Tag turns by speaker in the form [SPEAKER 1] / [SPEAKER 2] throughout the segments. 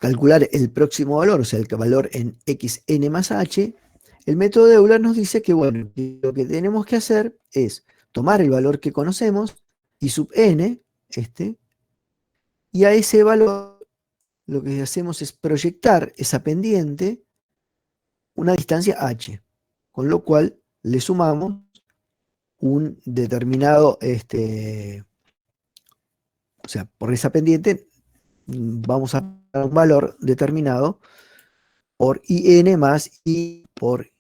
[SPEAKER 1] calcular el próximo valor, o sea, el valor en xn más h, el método de Euler nos dice que, bueno, lo que tenemos que hacer es tomar el valor que conocemos, y sub n, y a ese valor lo que hacemos es proyectar esa pendiente una distancia h, con lo cual le sumamos un determinado, o sea, por esa pendiente vamos a dar un valor determinado por in más i por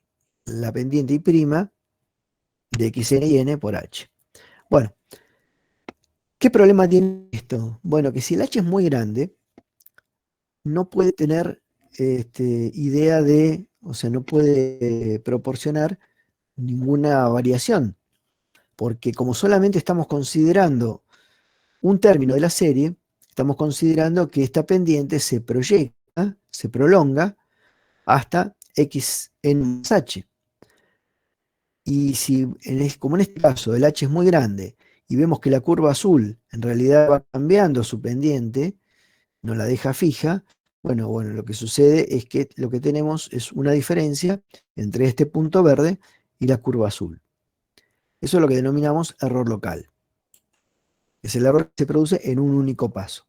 [SPEAKER 1] la pendiente y' de xn y n por h. Bueno, ¿qué problema tiene esto? Bueno, que si el h es muy grande, no puede tener idea de, o sea, no puede proporcionar ninguna variación, porque como solamente estamos considerando un término de la serie, estamos considerando que esta pendiente se proyecta, se prolonga hasta xn más h. Y si, como en este caso, el h es muy grande y vemos que la curva azul en realidad va cambiando su pendiente, no la deja fija, bueno, lo que sucede es que lo que tenemos es una diferencia entre este punto verde y la curva azul. Eso es lo que denominamos error local. Es el error que se produce en un único paso.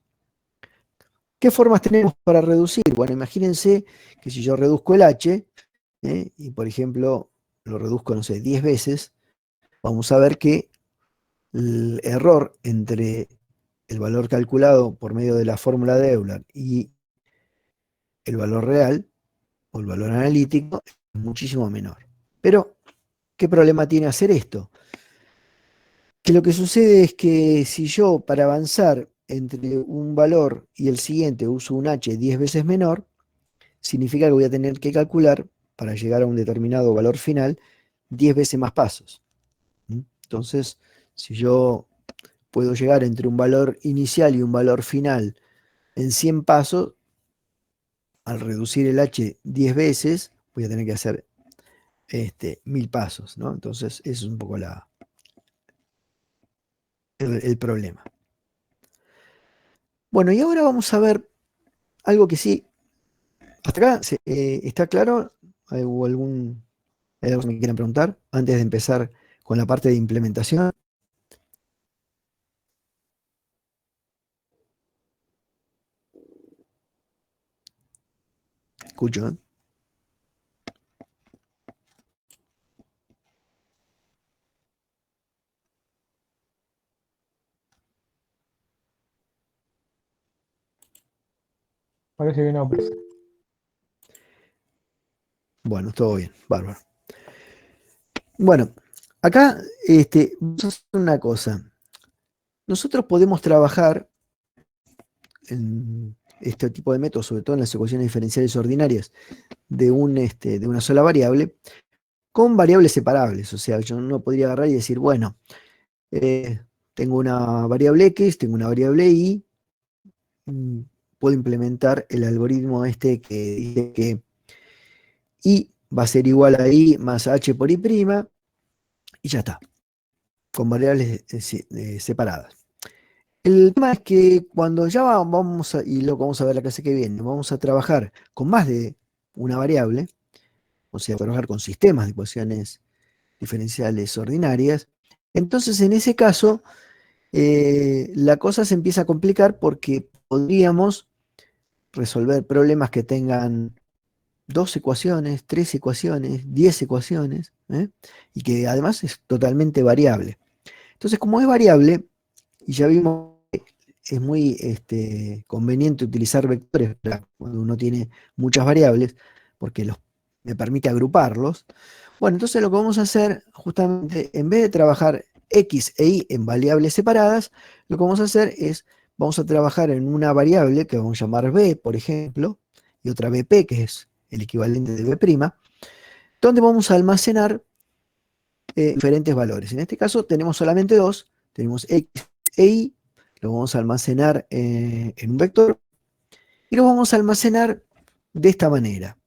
[SPEAKER 1] ¿Qué formas tenemos para reducir? Bueno, imagínense que si yo reduzco el h, y por ejemplo lo reduzco, no sé, 10 veces, vamos a ver que el error entre el valor calculado por medio de la fórmula de Euler y el valor real, o el valor analítico, es muchísimo menor. Pero, ¿qué problema tiene hacer esto? Que lo que sucede es que si yo para avanzar entre un valor y el siguiente uso un h 10 veces menor, significa que voy a tener que calcular, para llegar a un determinado valor final, 10 veces más pasos. Entonces, si yo puedo llegar entre un valor inicial y un valor final en 100 pasos, al reducir el h 10 veces, voy a tener que hacer 1000 pasos, ¿no? Entonces, eso es un poco el problema. Bueno, y ahora vamos a ver algo que sí, hasta acá está claro. ¿Hay algo que me quieran preguntar antes de empezar con la parte de implementación? Escucho, ¿eh?
[SPEAKER 2] Parece que no, pues.
[SPEAKER 1] Bueno, todo bien, bárbaro. Bueno, acá vamos a hacer una cosa. Nosotros podemos trabajar en este tipo de métodos, sobre todo en las ecuaciones diferenciales ordinarias de una sola variable, con variables separables. O sea, yo no podría agarrar y decir, bueno, tengo una variable x, tengo una variable y, puedo implementar el algoritmo que dice que y va a ser igual a i más h por i', y ya está, con variables separadas. El tema es que cuando ya vamos a, y lo que vamos a ver la clase que viene, vamos a trabajar con más de una variable, o sea, trabajar con sistemas de ecuaciones diferenciales ordinarias, entonces en ese caso la cosa se empieza a complicar porque podríamos resolver problemas que tengan 2 ecuaciones, 3 ecuaciones, 10 ecuaciones, y que además es totalmente variable. Entonces, como es variable, y ya vimos que es muy conveniente utilizar vectores cuando uno tiene muchas variables, porque me permite agruparlos. Bueno, entonces lo que vamos a hacer, justamente, en vez de trabajar x e y en variables separadas, lo que vamos a hacer es, vamos a trabajar en una variable que vamos a llamar b, por ejemplo, y otra bp, que es el equivalente de b', donde vamos a almacenar diferentes valores. En este caso tenemos solamente dos, tenemos x e y, lo vamos a almacenar en un vector, y lo vamos a almacenar de esta manera.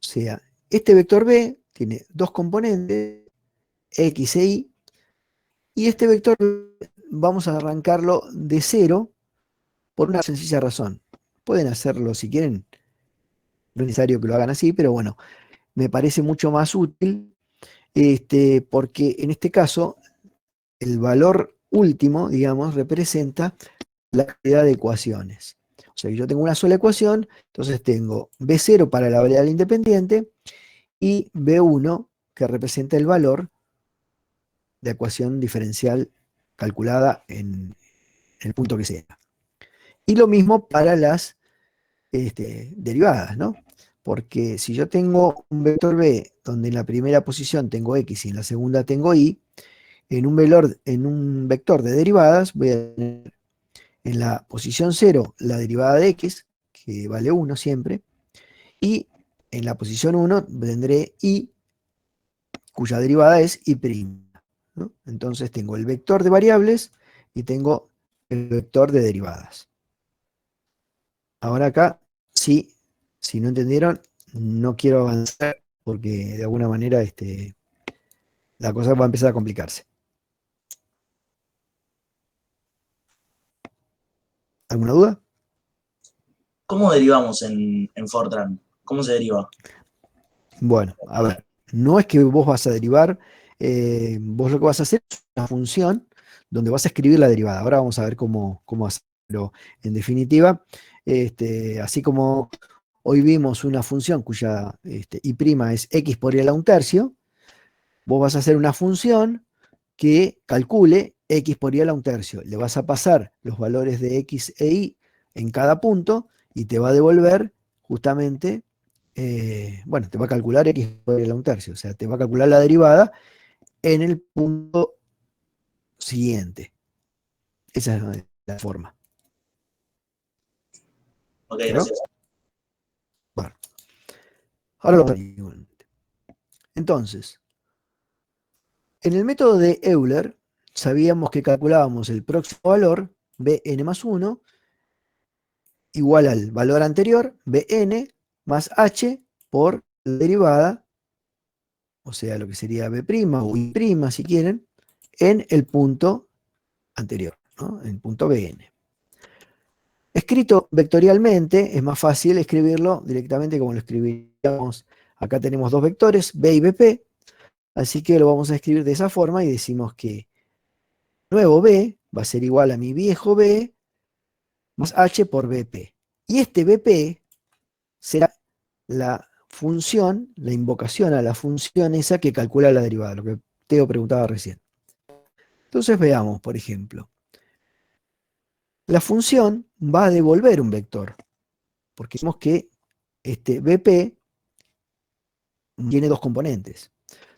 [SPEAKER 1] O sea, este vector b tiene dos componentes, x e y este vector vamos a arrancarlo de cero por una sencilla razón, Pueden hacerlo si quieren, no es necesario que lo hagan así, pero bueno, me parece mucho más útil, porque en este caso el valor último, digamos, representa la cantidad de ecuaciones. O sea, yo tengo una sola ecuación, entonces tengo B0 para la variable independiente y B1 que representa el valor de ecuación diferencial calculada en el punto que sea. Y lo mismo para las derivadas, ¿no? Porque si yo tengo un vector B donde en la primera posición tengo X y en la segunda tengo Y, en un vector de derivadas voy a tener en la posición 0 la derivada de X, que vale 1 siempre, y en la posición 1 tendré Y, cuya derivada es Y', ¿no? Entonces tengo el vector de variables y tengo el vector de derivadas. Ahora acá, sí, si no entendieron, no quiero avanzar porque de alguna manera la cosa va a empezar a complicarse. ¿Alguna duda?
[SPEAKER 2] ¿Cómo derivamos en Fortran? ¿Cómo se deriva?
[SPEAKER 1] Bueno, a ver, no es que vos vas a derivar, vos lo que vas a hacer es una función donde vas a escribir la derivada. Ahora vamos a ver cómo hacerlo. En definitiva, así como hoy vimos una función cuya y' es x por i a la un tercio, vos vas a hacer una función que calcule x por i a la un tercio. Le vas a pasar los valores de x e y en cada punto y te va a devolver justamente, bueno, te va a calcular x por i a la un tercio. O sea, te va a calcular la derivada en el punto siguiente. Esa es la forma.
[SPEAKER 2] Ok,
[SPEAKER 1] ¿Claro?
[SPEAKER 2] gracias.
[SPEAKER 1] Bueno, ahora lo igualmente. Entonces, en el método de Euler, sabíamos que calculábamos el próximo valor, bn más 1, igual al valor anterior, bn más h por la derivada, o sea, lo que sería b' o y' si quieren, en el punto anterior, ¿no? En el punto bn. Escrito vectorialmente, es más fácil escribirlo directamente como lo escribiríamos. Acá tenemos dos vectores, b y bp, así que lo vamos a escribir de esa forma y decimos que nuevo b va a ser igual a mi viejo b más h por bp. Y este bp será la función, la invocación a la función esa que calcula la derivada, lo que Teo preguntaba recién. Entonces veamos, por ejemplo, la función va a devolver un vector, porque vemos que este BP tiene dos componentes.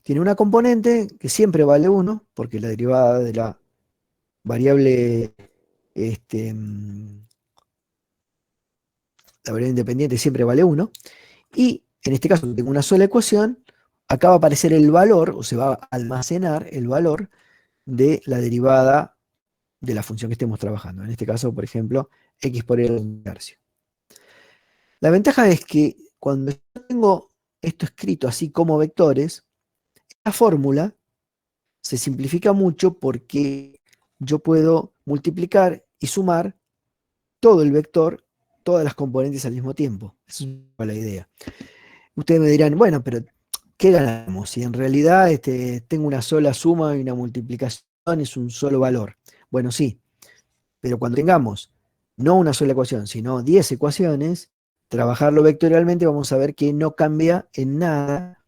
[SPEAKER 1] Tiene una componente que siempre vale 1, porque la derivada de la variable, la variable independiente siempre vale 1. Y en este caso tengo una sola ecuación, acá va a aparecer el valor, o se va a almacenar el valor de la derivada de la función que estemos trabajando. En este caso, por ejemplo, x por el un tercio. La ventaja es que cuando yo tengo esto escrito así como vectores, la fórmula se simplifica mucho porque yo puedo multiplicar y sumar todo el vector, todas las componentes al mismo tiempo. Esa es la idea. Ustedes me dirán, bueno, pero ¿qué ganamos? Si en realidad tengo una sola suma y una multiplicación es un solo valor. Bueno, sí, pero cuando tengamos no una sola ecuación, sino 10 ecuaciones, trabajarlo vectorialmente vamos a ver que no cambia en nada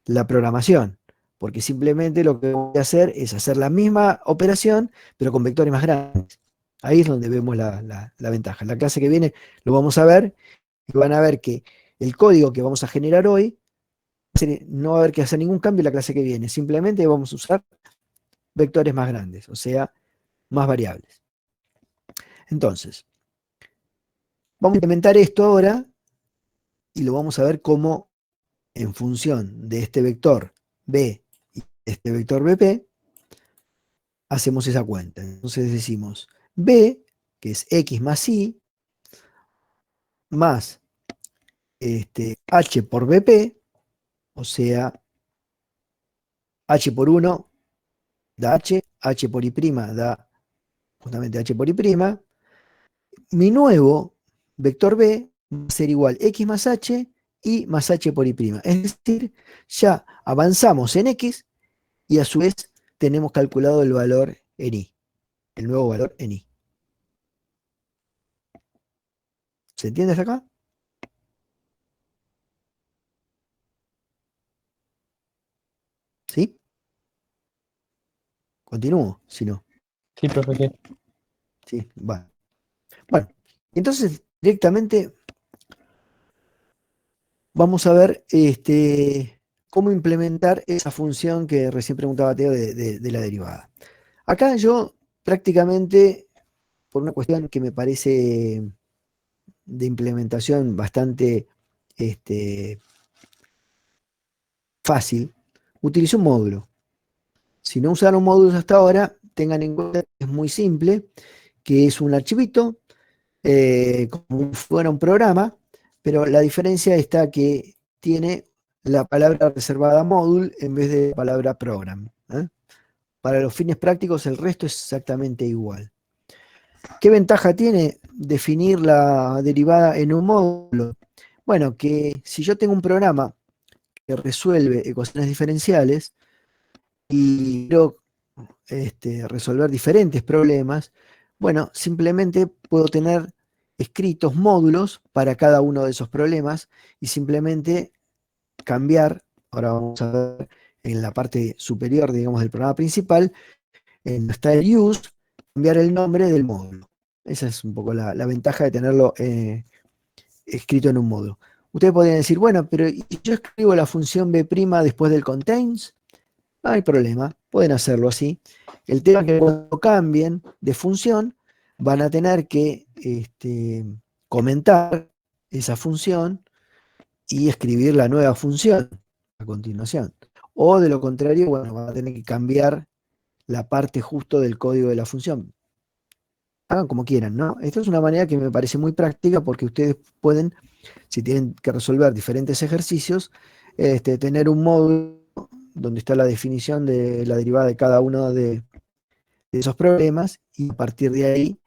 [SPEAKER 1] la programación, porque simplemente lo que voy a hacer es hacer la misma operación, pero con vectores más grandes. Ahí es donde vemos la ventaja. En la clase que viene lo vamos a ver y van a ver que el código que vamos a generar hoy no va a haber que hacer ningún cambio en la clase que viene, simplemente vamos a usar vectores más grandes, o sea, más variables. Entonces, vamos a implementar esto ahora y lo vamos a ver cómo en función de este vector b y este vector bp, hacemos esa cuenta. Entonces decimos b, que es x más y, más h por bp, o sea, h por 1 da h por y' da justamente h por y', mi nuevo vector B va a ser igual X más H y más H por Y'. Es decir, ya avanzamos en X y a su vez tenemos calculado el valor en Y, el nuevo valor en Y. ¿Se entiende hasta acá? ¿Sí? Continúo, si no.
[SPEAKER 3] Sí, profe, sí.
[SPEAKER 1] Sí, va. Bueno, entonces directamente vamos a ver cómo implementar esa función que recién preguntaba Teo de la derivada. Acá yo prácticamente, por una cuestión que me parece de implementación bastante este, fácil, utilicé un módulo. Si no usaron módulos hasta ahora, tengan en cuenta que es muy simple, que es un archivito, como si fuera un programa, pero la diferencia está que tiene la palabra reservada module en vez de la palabra program. Para los fines prácticos el resto es exactamente igual. ¿Qué ventaja tiene definir la derivada en un módulo? Bueno, que si yo tengo un programa que resuelve ecuaciones diferenciales y quiero resolver diferentes problemas, bueno, simplemente puedo tener escritos módulos para cada uno de esos problemas y simplemente cambiar, ahora vamos a ver en la parte superior, digamos, del programa principal, en donde está el use, cambiar el nombre del módulo. Esa es un poco la ventaja de tenerlo escrito en un módulo. Ustedes podrían decir, bueno, pero ¿y si yo escribo la función b' después del contains? No hay problema, pueden hacerlo así. El tema es que cuando cambien de función, van a tener que comentar esa función y escribir la nueva función a continuación. O de lo contrario, bueno, van a tener que cambiar la parte justo del código de la función. Hagan como quieran, ¿no? Esta es una manera que me parece muy práctica porque ustedes pueden, si tienen que resolver diferentes ejercicios, tener un módulo donde está la definición de la derivada de cada uno de esos problemas y a partir de ahí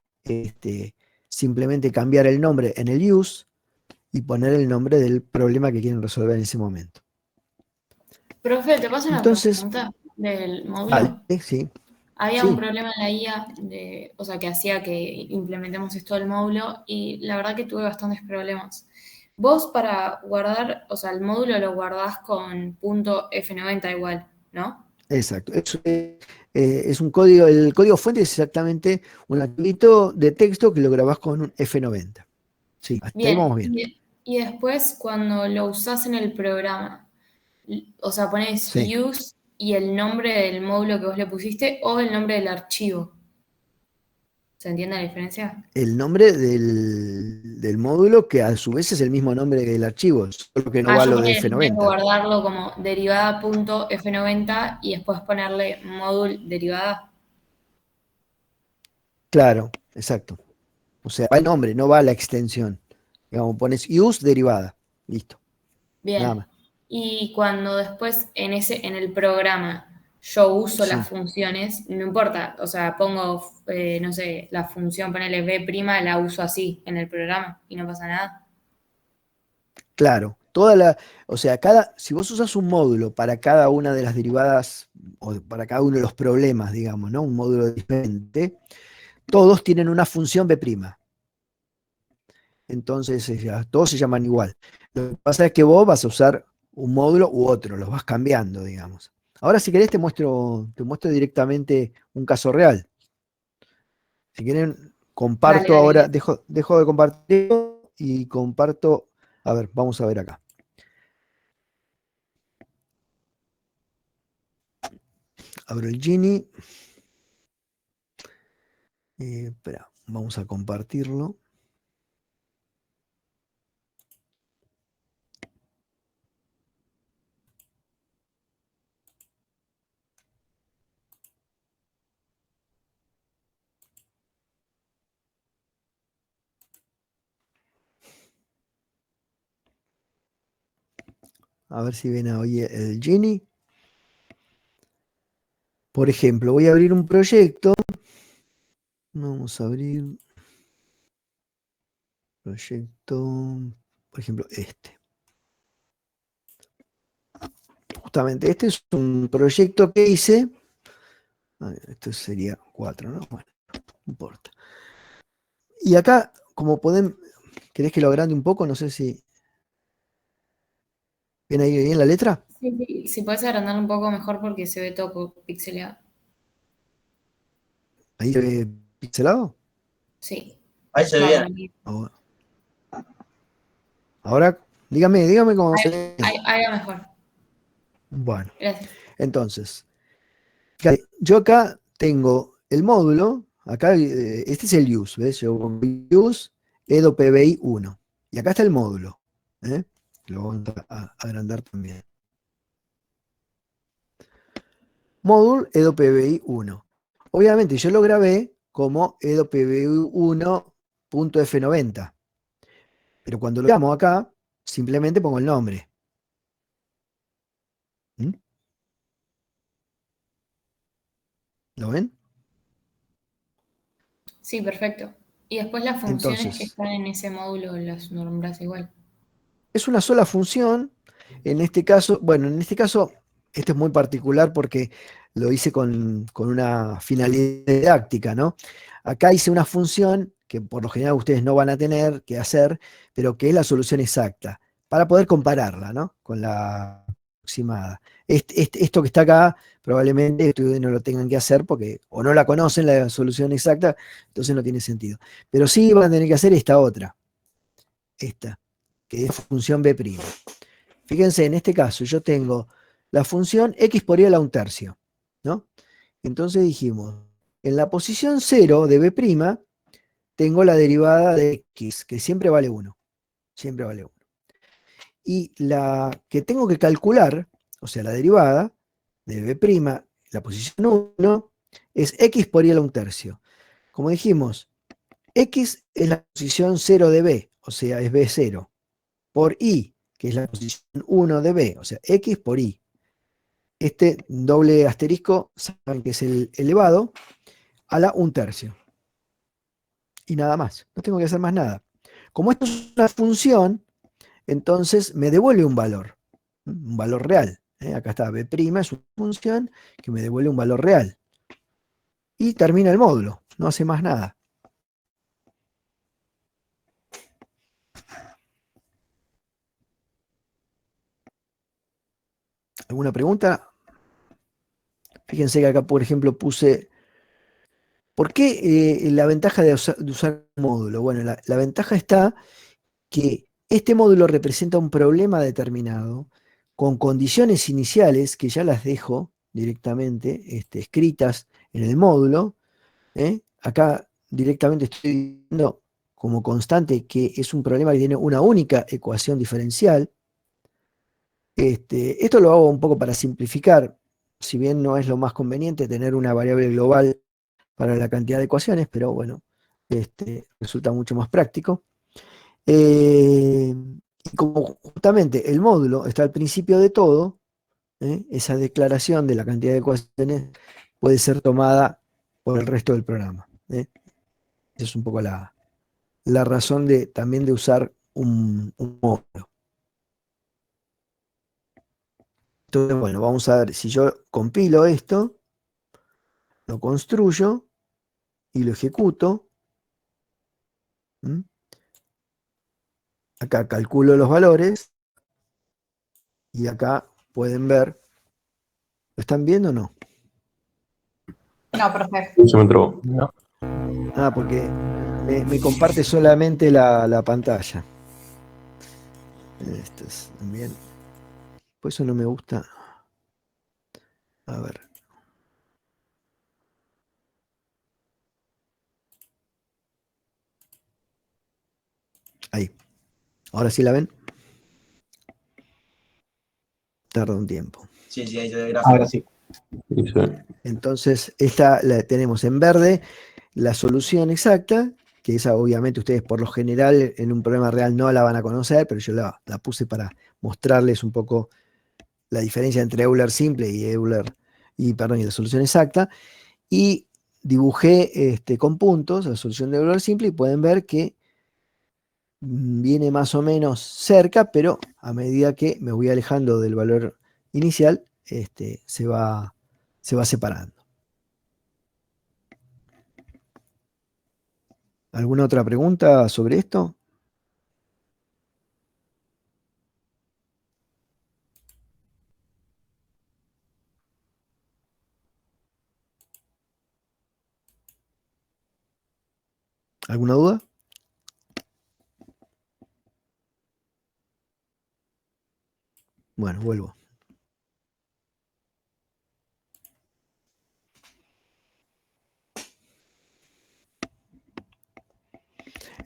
[SPEAKER 1] simplemente cambiar el nombre en el use y poner el nombre del problema que quieren resolver en ese momento.
[SPEAKER 4] Profe, ¿te paso una
[SPEAKER 1] Entonces,
[SPEAKER 4] pregunta del
[SPEAKER 1] vale,
[SPEAKER 4] módulo?
[SPEAKER 1] sí,
[SPEAKER 4] Había un
[SPEAKER 1] sí,
[SPEAKER 4] problema en la IA, o sea, que hacía que implementemos esto del módulo y la verdad que tuve bastantes problemas. Vos para guardar, o sea, el módulo lo guardás con .f90 igual, ¿no?
[SPEAKER 1] exacto. Es un código, el código fuente es exactamente un archivito de texto que lo grabás con un F90. Sí, hasta ahí vamos
[SPEAKER 4] Bien,
[SPEAKER 1] bien.
[SPEAKER 4] y después cuando lo usás en el programa, o sea, pones
[SPEAKER 1] Sí.
[SPEAKER 4] use y el nombre del módulo que vos le pusiste o el nombre del archivo. ¿Se entiende la diferencia?
[SPEAKER 1] El nombre del módulo, que a su vez es el mismo nombre del archivo, solo que no
[SPEAKER 4] Ah,
[SPEAKER 1] va a
[SPEAKER 4] yo
[SPEAKER 1] lo de
[SPEAKER 4] ponía en vez de
[SPEAKER 1] F90.
[SPEAKER 4] guardarlo como derivada.f90 y después ponerle módulo derivada.
[SPEAKER 1] Claro, exacto. O sea, va el nombre, no va la extensión. Digamos, pones use derivada. Listo, nada
[SPEAKER 4] Bien.
[SPEAKER 1] más.
[SPEAKER 4] Y cuando después en el programa yo uso las
[SPEAKER 1] Sí,
[SPEAKER 4] funciones, no importa, o sea, pongo, no sé, la función, ponerle B', la uso así en el programa y no pasa nada.
[SPEAKER 1] claro. O sea, si vos usas un módulo para cada una de las derivadas o para cada uno de los problemas, digamos, ¿no? Un módulo diferente, todos tienen una función B'. Entonces, todos se llaman igual. Lo que pasa es que vos vas a usar un módulo u otro, los vas cambiando, digamos. Ahora, si querés, te muestro directamente un caso real. Si quieren,
[SPEAKER 4] Dale,
[SPEAKER 1] comparto
[SPEAKER 4] dale,
[SPEAKER 1] ahora,
[SPEAKER 4] dale.
[SPEAKER 1] dejo de compartir y comparto. A ver, vamos a ver acá. Abro el Gini. Espera, vamos a compartirlo. A ver si ven hoy el Gini. Por ejemplo, voy a abrir un proyecto. Vamos a abrir. Proyecto, por ejemplo, este. Justamente, este es un proyecto que hice. Esto sería 4, ¿no? Bueno, no importa. Y acá, como pueden, ¿querés que lo agrande un poco? No sé si. ¿Ven ahí bien la letra?
[SPEAKER 4] Sí, sí, si puedes agrandar un poco mejor porque se ve todo pixeleado.
[SPEAKER 1] Ahí se ve pixelado.
[SPEAKER 4] Sí,
[SPEAKER 2] Ahí se ve
[SPEAKER 4] va
[SPEAKER 2] bien.
[SPEAKER 4] para mí.
[SPEAKER 1] Ahora, dígame cómo se ve.
[SPEAKER 4] Ahí va mejor.
[SPEAKER 1] Bueno,
[SPEAKER 4] Gracias.
[SPEAKER 1] entonces, fíjate, yo acá tengo el módulo, acá este es el use, ¿ves? Yo pongo use edo-pbi 1. Y acá está el módulo. ¿eh? Lo vamos a agrandar también. Módulo edo-pbi 1. Obviamente yo lo grabé como edo-pbi 1.f90. Pero cuando lo llamo acá, simplemente pongo el nombre. ¿Mm? ¿Lo ven?
[SPEAKER 4] Sí, perfecto. Y después las funciones que
[SPEAKER 1] Entonces,
[SPEAKER 4] están en ese módulo las nombras igual.
[SPEAKER 1] es una sola función. En este caso, bueno, en este caso, esto es muy particular porque lo hice con una finalidad didáctica, ¿no? Acá hice una función que por lo general ustedes no van a tener que hacer, pero que es la solución exacta, para poder compararla, ¿no? Con la aproximada. Esto que está acá, probablemente ustedes no lo tengan que hacer porque o no la conocen, la solución exacta, entonces no tiene sentido. Pero sí van a tener que hacer esta otra, esta, que es función b'. Fíjense, en este caso yo tengo la función x por y a la 1/3, ¿no? Entonces dijimos, en la posición 0 de b' tengo la derivada de x, que siempre vale 1. Siempre vale 1. Y la que tengo que calcular, o sea, la derivada de b', la posición 1, es x por y a la 1/3. Como dijimos, x es la posición 0 de b, o sea, es b0, por y, que es la posición 1 de b, o sea, x por y. Este doble asterisco, saben que es el elevado a la 1/3. Y nada más, no tengo que hacer más nada. Como esto es una función, entonces me devuelve un valor real. Acá está, b' es una función que me devuelve un valor real. Y termina el módulo, no hace más nada. ¿Alguna pregunta? Fíjense que acá, por ejemplo, puse, ¿por qué la ventaja de usar un módulo? Bueno, la ventaja está que este módulo representa un problema determinado con condiciones iniciales que ya las dejo directamente escritas en el módulo. Acá directamente estoy diciendo como constante que es un problema que tiene una única ecuación diferencial. Esto lo hago un poco para simplificar, si bien no es lo más conveniente tener una variable global para la cantidad de ecuaciones, pero bueno, resulta mucho más práctico. Y como justamente el módulo está al principio de todo, esa declaración de la cantidad de ecuaciones puede ser tomada por el resto del programa. Esa es un poco la razón también de usar un módulo. Entonces, bueno, vamos a ver si yo compilo esto, lo construyo y lo ejecuto. ¿Mm? Acá calculo los valores y acá pueden ver. ¿Lo están viendo o no?
[SPEAKER 4] No, perfecto.
[SPEAKER 3] Se me entró. No.
[SPEAKER 1] Porque me comparte solamente la pantalla. Esto es también. Por eso no me gusta. A ver. Ahí. Ahora sí la ven. Tarda un tiempo.
[SPEAKER 2] Sí, sí, ahí se ve el gráfico.
[SPEAKER 3] Ahora sí.
[SPEAKER 1] Entonces, esta la tenemos en verde, la solución exacta, que esa obviamente ustedes por lo general en un problema real no la van a conocer, pero yo la puse para mostrarles un poco la diferencia entre Euler simple y y la solución exacta. Y dibujé con puntos la solución de Euler simple y pueden ver que viene más o menos cerca, pero a medida que me voy alejando del valor inicial, se va separando. ¿Alguna otra pregunta sobre esto? ¿Alguna duda? Bueno, vuelvo.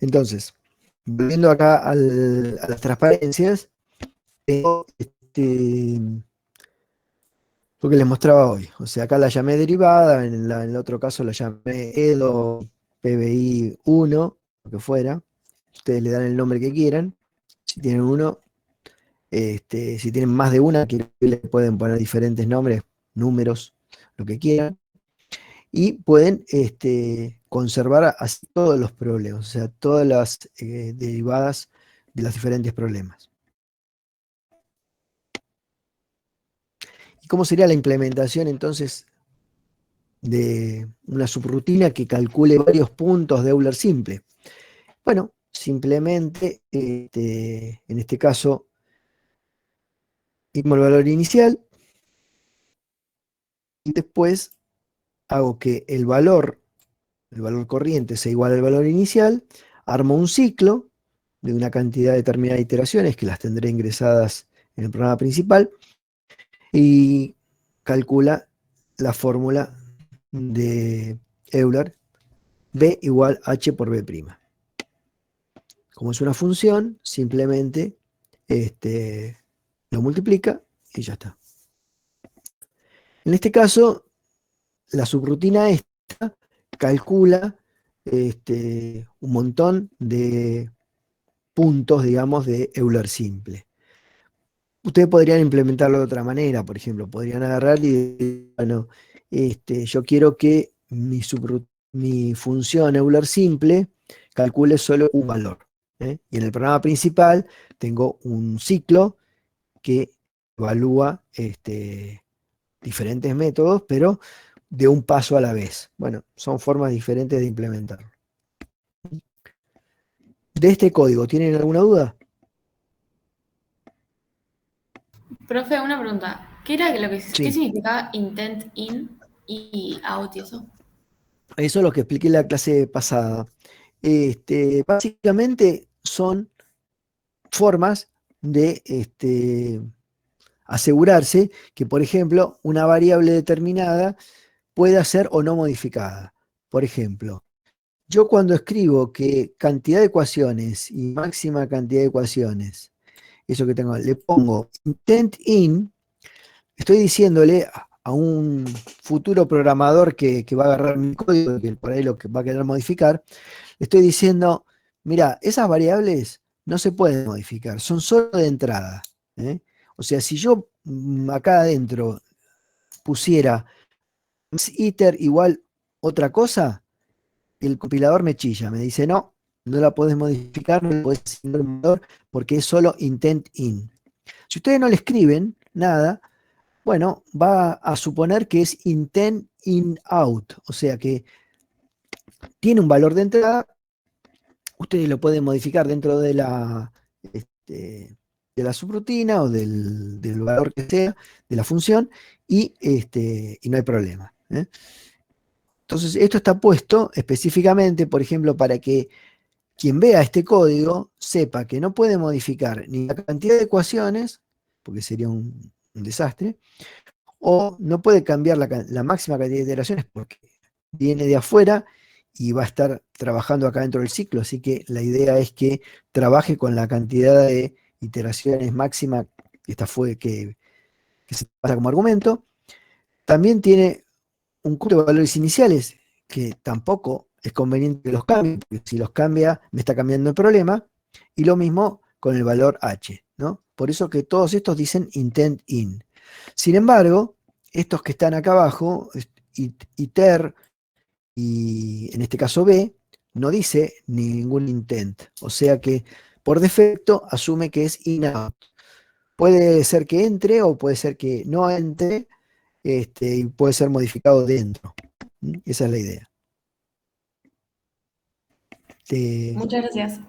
[SPEAKER 1] Entonces, volviendo acá a las transparencias, tengo lo que les mostraba hoy. O sea, acá la llamé derivada, en el otro caso la llamé EDO PBI 1, lo que fuera. Ustedes le dan el nombre que quieran. Si tienen uno, si tienen más de una, que le pueden poner diferentes nombres, números, lo que quieran. Y pueden conservar así todos los problemas, o sea, todas las derivadas de los diferentes problemas. ¿Y cómo sería la implementación entonces de una subrutina que calcule varios puntos de Euler simple? Bueno, simplemente, en este caso, tomo el valor inicial y después hago que el valor corriente sea igual al valor inicial, armo un ciclo de una cantidad determinada de iteraciones que las tendré ingresadas en el programa principal y calcula la fórmula de Euler, B igual H por B'. Como es una función, simplemente lo multiplica y ya está. En este caso, la subrutina esta calcula un montón de puntos, digamos, de Euler simple. Ustedes podrían implementarlo de otra manera, por ejemplo, podrían agarrar y decir, bueno, yo quiero que mi función Euler simple calcule solo un valor. Y en el programa principal tengo un ciclo que evalúa diferentes métodos, pero de un paso a la vez. Bueno, son formas diferentes de implementarlo. De este código, ¿tienen alguna duda?
[SPEAKER 4] Profe, una pregunta. ¿Qué era qué
[SPEAKER 1] Sí.
[SPEAKER 4] significaba intent in y out y eso?
[SPEAKER 1] Eso es lo que expliqué en la clase pasada. Básicamente son formas de asegurarse que, por ejemplo, una variable determinada pueda ser o no modificada. Por ejemplo, yo cuando escribo que cantidad de ecuaciones y máxima cantidad de ecuaciones, eso que tengo, le pongo intent in, estoy diciéndole a un futuro programador que va a agarrar mi código, que por ahí lo que va a querer modificar, le estoy diciendo, mira, esas variables no se pueden modificar, son solo de entrada. ¿eh? O sea, si yo acá adentro pusiera iter igual otra cosa, el compilador me chilla, me dice, no, no la podés modificar, no le podés asignar un valor porque es solo intent in. Si ustedes no le escriben nada, bueno, va a suponer que es intent in out, o sea que tiene un valor de entrada, ustedes lo pueden modificar dentro de la subrutina o del valor que sea, de la función, y no hay problema. Entonces, esto está puesto específicamente, por ejemplo, para que quien vea este código sepa que no puede modificar ni la cantidad de ecuaciones, porque sería un desastre, o no puede cambiar la máxima cantidad de iteraciones porque viene de afuera y va a estar trabajando acá dentro del ciclo, así que la idea es que trabaje con la cantidad de iteraciones máxima que se pasa como argumento. También tiene un conjunto de valores iniciales que tampoco es conveniente que los cambie, porque si los cambia me está cambiando el problema, y lo mismo con el valor h, ¿no? Por eso que todos estos dicen intent in. Sin embargo, estos que están acá abajo, iter y en este caso b, no dice ningún intent. O sea que por defecto asume que es in-out. Puede ser que entre o puede ser que no entre, y puede ser modificado dentro. Esa es la idea.
[SPEAKER 4] Muchas gracias.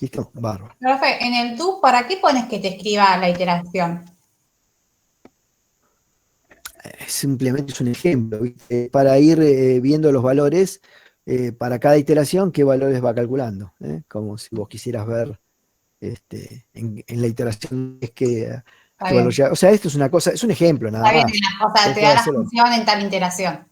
[SPEAKER 1] ¿Listo? Bárbaro.
[SPEAKER 3] Profe, en el do, ¿para qué pones que te escriba la iteración?
[SPEAKER 1] Simplemente es un ejemplo, ¿viste? Para ir viendo los valores para cada iteración, qué valores va calculando, ¿eh? Como si vos quisieras ver en la iteración es que
[SPEAKER 3] Está
[SPEAKER 1] qué valor
[SPEAKER 3] bien.
[SPEAKER 1] llega. O sea, esto es una cosa, es un ejemplo nada
[SPEAKER 3] Está bien,
[SPEAKER 1] más.
[SPEAKER 3] o sea,
[SPEAKER 1] Vos
[SPEAKER 3] te
[SPEAKER 1] podés
[SPEAKER 3] da la
[SPEAKER 1] hacerlo.
[SPEAKER 3] función en tal iteración.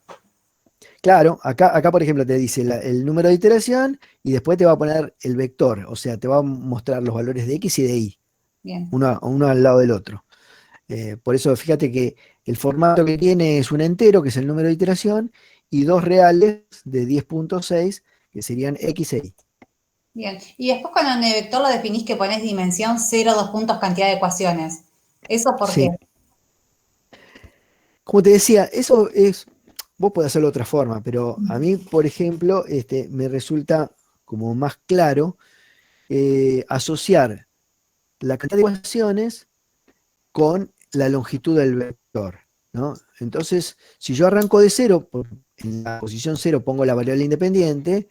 [SPEAKER 1] Claro, acá por ejemplo te dice el número de iteración y después te va a poner el vector, o sea, te va a mostrar los valores de X y de Y,
[SPEAKER 3] Bien.
[SPEAKER 1] uno al lado del otro. Por eso fíjate que el formato que tiene es un entero, que es el número de iteración, y dos reales de 10.6, que serían X e Y.
[SPEAKER 3] Bien. Y después cuando en el vector lo definís que pones dimensión 0, 2 puntos, cantidad de ecuaciones. ¿Eso por
[SPEAKER 1] Sí.
[SPEAKER 3] qué?
[SPEAKER 1] Como te decía, eso es, vos podés hacerlo de otra forma, pero a mí, por ejemplo, me resulta como más claro asociar la cantidad de ecuaciones con la longitud del vector, ¿no? Entonces, si yo arranco de cero, en la posición cero pongo la variable independiente,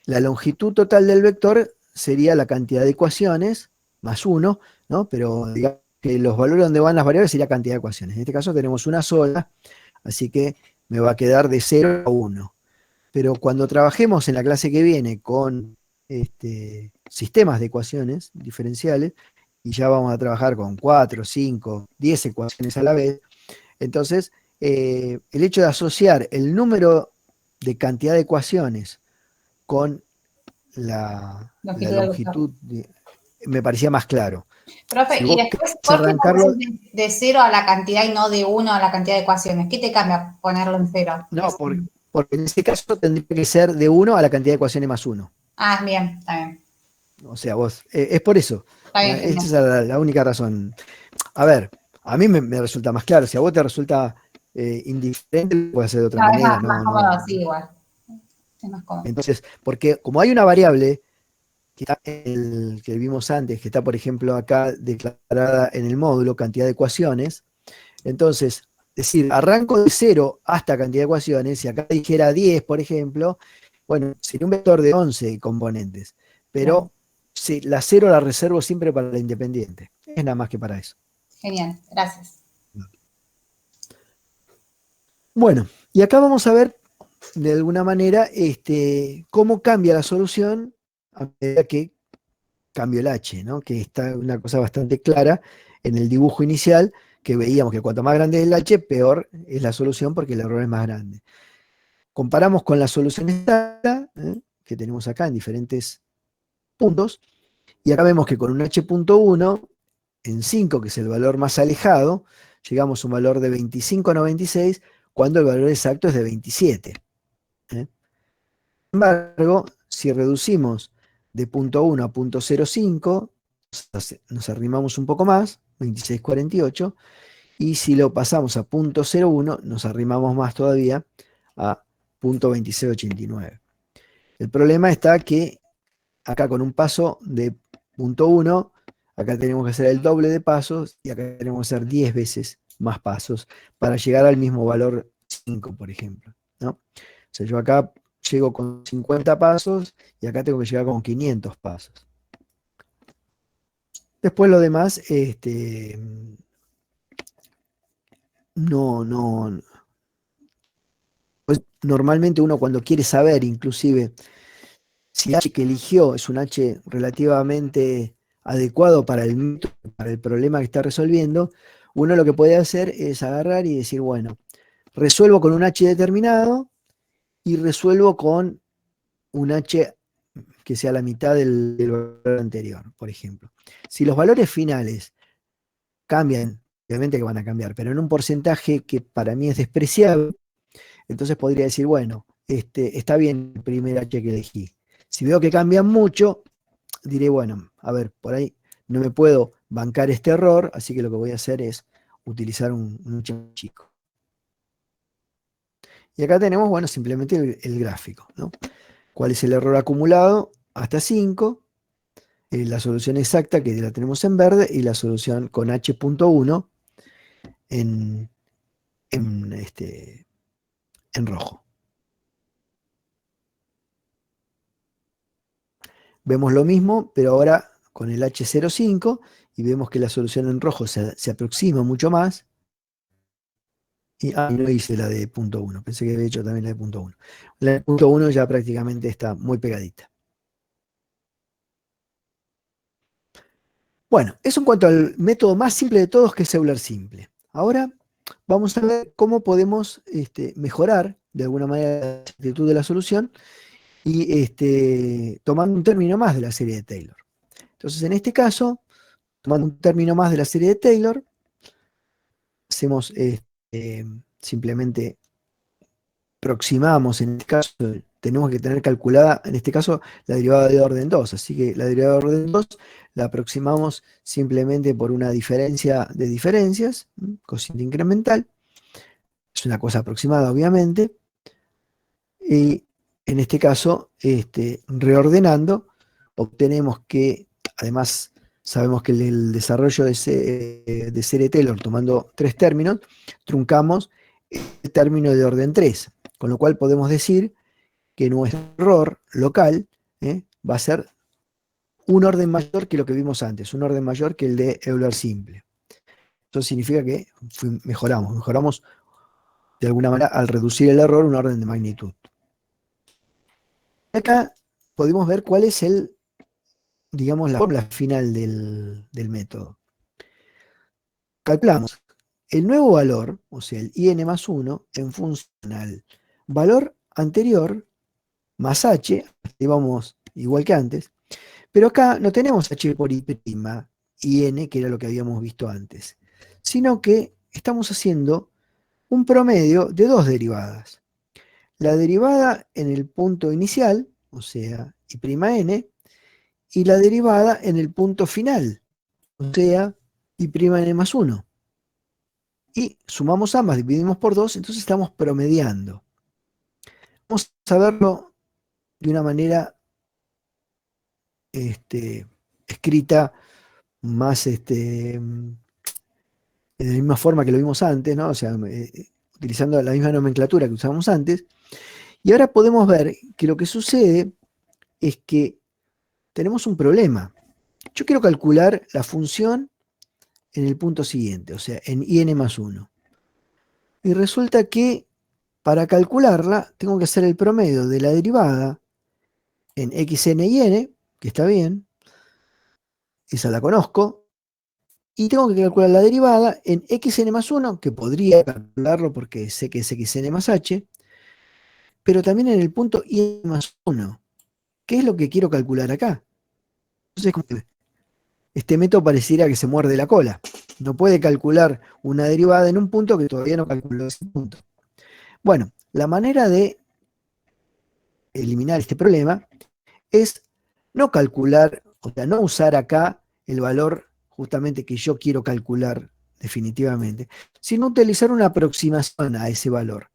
[SPEAKER 1] la longitud total del vector sería la cantidad de ecuaciones más 1, ¿no? Pero digamos que los valores donde van las variables sería cantidad de ecuaciones. En este caso tenemos una sola, así que me va a quedar de 0 a 1. Pero cuando trabajemos en la clase que viene con sistemas de ecuaciones diferenciales, y ya vamos a trabajar con 4, 5, 10 ecuaciones a la vez, entonces el hecho de asociar el número de cantidad de ecuaciones con la
[SPEAKER 3] Longitud del vector.
[SPEAKER 1] longitud me parecía más claro.
[SPEAKER 3] Profe,
[SPEAKER 1] Si
[SPEAKER 3] y
[SPEAKER 1] vos
[SPEAKER 3] después,
[SPEAKER 1] querés
[SPEAKER 3] ¿por qué no
[SPEAKER 1] arrancarlo,
[SPEAKER 3] pones de 0 a la cantidad y no de 1 a la cantidad de ecuaciones? ¿Qué te cambia ponerlo en 0?
[SPEAKER 1] no, porque en ese caso tendría que ser de 1 a la cantidad de ecuaciones más 1.
[SPEAKER 3] Ah, bien, está bien.
[SPEAKER 1] O sea, vos, es por eso.
[SPEAKER 3] Está bien,
[SPEAKER 1] Esa es
[SPEAKER 3] genial.
[SPEAKER 1] la única razón. A ver, a mí me resulta más claro. Si a vos te resulta indiferente, lo puedes hacer de otra
[SPEAKER 3] No, es
[SPEAKER 1] manera.
[SPEAKER 3] más
[SPEAKER 1] No,
[SPEAKER 3] cómodo
[SPEAKER 1] no.
[SPEAKER 3] así igual. Es más cómodo.
[SPEAKER 1] Entonces, porque como hay una variable que, está que vimos antes, que está, por ejemplo, acá declarada en el módulo, cantidad de ecuaciones, entonces, decir, arranco de 0 hasta cantidad de ecuaciones, si acá dijera 10, por ejemplo, bueno, sería un vector de 11 componentes,
[SPEAKER 3] Claro.
[SPEAKER 1] pero la 0 la reservo siempre para la independiente. Es nada más que para eso.
[SPEAKER 3] Genial, gracias.
[SPEAKER 1] Bueno, y acá vamos a ver de alguna manera cómo cambia la solución a medida que cambio el H, ¿no? Que está una cosa bastante clara en el dibujo inicial, que veíamos que cuanto más grande es el H, peor es la solución porque el error es más grande. Comparamos con la solución estándar, que tenemos acá en diferentes puntos, y acá vemos que con un H.1 en 5, que es el valor más alejado, llegamos a un valor de 25,96 cuando el valor exacto es de 27. Sin embargo, si reducimos de punto 1 a punto 0,5, nos arrimamos un poco más, 26,48, y si lo pasamos a punto 0,1, nos arrimamos más todavía a punto 26,89. El problema está que acá con un paso de punto 1, acá tenemos que hacer el doble de pasos y acá tenemos que hacer 10 veces más pasos para llegar al mismo valor 5, por ejemplo, ¿no? O sea, yo acá llego con 50 pasos y acá tengo que llegar con 500 pasos. Después lo demás, no. Pues normalmente uno cuando quiere saber, inclusive, si el H que eligió es un H relativamente adecuado para el método, para el problema que está resolviendo, uno lo que puede hacer es agarrar y decir, bueno, resuelvo con un H determinado y resuelvo con un H que sea la mitad del valor anterior, por ejemplo. Si los valores finales cambian, obviamente que van a cambiar, pero en un porcentaje que para mí es despreciable, entonces podría decir, bueno, está bien el primer H que elegí. Si veo que cambian mucho, diré, bueno, a ver, por ahí no me puedo bancar este error, así que lo que voy a hacer es utilizar un H chico. Y acá tenemos, bueno, simplemente el gráfico, ¿no? cuál es el error acumulado, hasta 5, la solución exacta que la tenemos en verde y la solución con h.1 en, en rojo. Vemos lo mismo, pero ahora con el H05 y vemos que la solución en rojo se aproxima mucho más. Y no hice la de punto 1, pensé que había hecho también la de punto 1. La de punto 1 ya prácticamente está muy pegadita. Bueno, eso en cuanto al método más simple de todos, que es Euler simple. Ahora vamos a ver cómo podemos mejorar de alguna manera la exactitud de la solución y tomando un término más de la serie de Taylor. Entonces, en este caso, tomando un término más de la serie de Taylor, hacemos simplemente aproximamos, en este caso, tenemos que tener calculada, en este caso, la derivada de orden 2. Así que la derivada de orden 2 la aproximamos simplemente por una diferencia de diferencias, cociente incremental. Es una cosa aproximada, obviamente. Y en este caso, reordenando, obtenemos que, además, sabemos que el desarrollo de serie Taylor, tomando 3 términos, truncamos el término de orden 3, con lo cual podemos decir que nuestro error local va a ser un orden mayor que lo que vimos antes, un orden mayor que el de Euler simple. Eso significa que mejoramos de alguna manera al reducir el error un orden de magnitud. Acá podemos ver cuál es digamos, la fórmula final del método. Calculamos el nuevo valor, o sea, el IN más 1, en función al valor anterior más H, ahí vamos igual que antes, pero acá no tenemos H por I', y N, que era lo que habíamos visto antes, sino que estamos haciendo un promedio de 2 derivadas. La derivada en el punto inicial, o sea, I'N, y la derivada en el punto final, o sea, I'N más 1. Y sumamos ambas, dividimos por 2, entonces estamos promediando. Vamos a verlo de una manera escrita más de la misma forma que lo vimos antes, ¿no? O sea, utilizando la misma nomenclatura que usábamos antes. Y ahora podemos ver que lo que sucede es que tenemos un problema. Yo quiero calcular la función en el punto siguiente, o sea, en IN más 1. Y resulta que para calcularla tengo que hacer el promedio de la derivada en xn y n, que está bien, esa la conozco, y tengo que calcular la derivada en xn más 1, que podría calcularlo porque sé que es xn más h, pero también en el punto IN más 1. ¿Qué es lo que quiero calcular acá? Entonces, este método pareciera que se muerde la cola. No puede calcular una derivada en un punto que todavía no calculó ese punto. Bueno, la manera de eliminar este problema es no calcular, o sea, no usar acá el valor justamente que yo quiero calcular definitivamente, sino utilizar una aproximación a ese valor.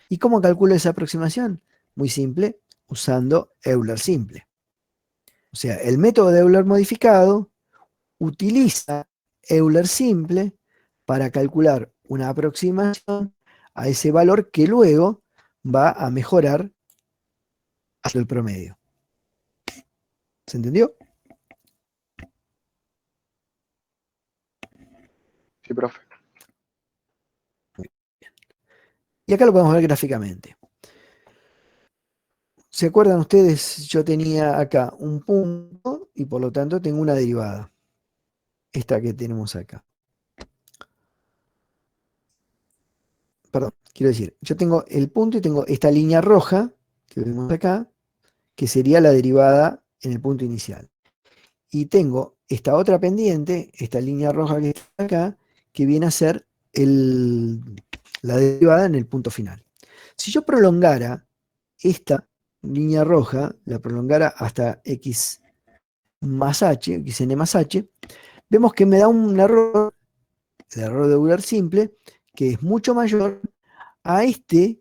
[SPEAKER 1] ¿Y cómo calculo esa aproximación? Muy simple, usando Euler simple. O sea, el método de Euler modificado utiliza Euler simple para calcular una aproximación a ese valor que luego va a mejorar hasta el promedio. ¿Se entendió?
[SPEAKER 5] Sí, profe.
[SPEAKER 1] Y acá lo podemos ver gráficamente. ¿Se acuerdan ustedes? Yo tenía acá un punto y por lo tanto tengo una derivada. Esta que tenemos acá. Perdón, quiero decir, yo tengo el punto y tengo esta línea roja que vemos acá, que sería la derivada en el punto inicial. Y tengo esta otra pendiente, esta línea roja que está acá, que viene a ser la derivada en el punto final. Si yo prolongara esta línea roja, la prolongara hasta x más h, xn más h, vemos que me da un error, el error de Euler simple, que es mucho mayor a este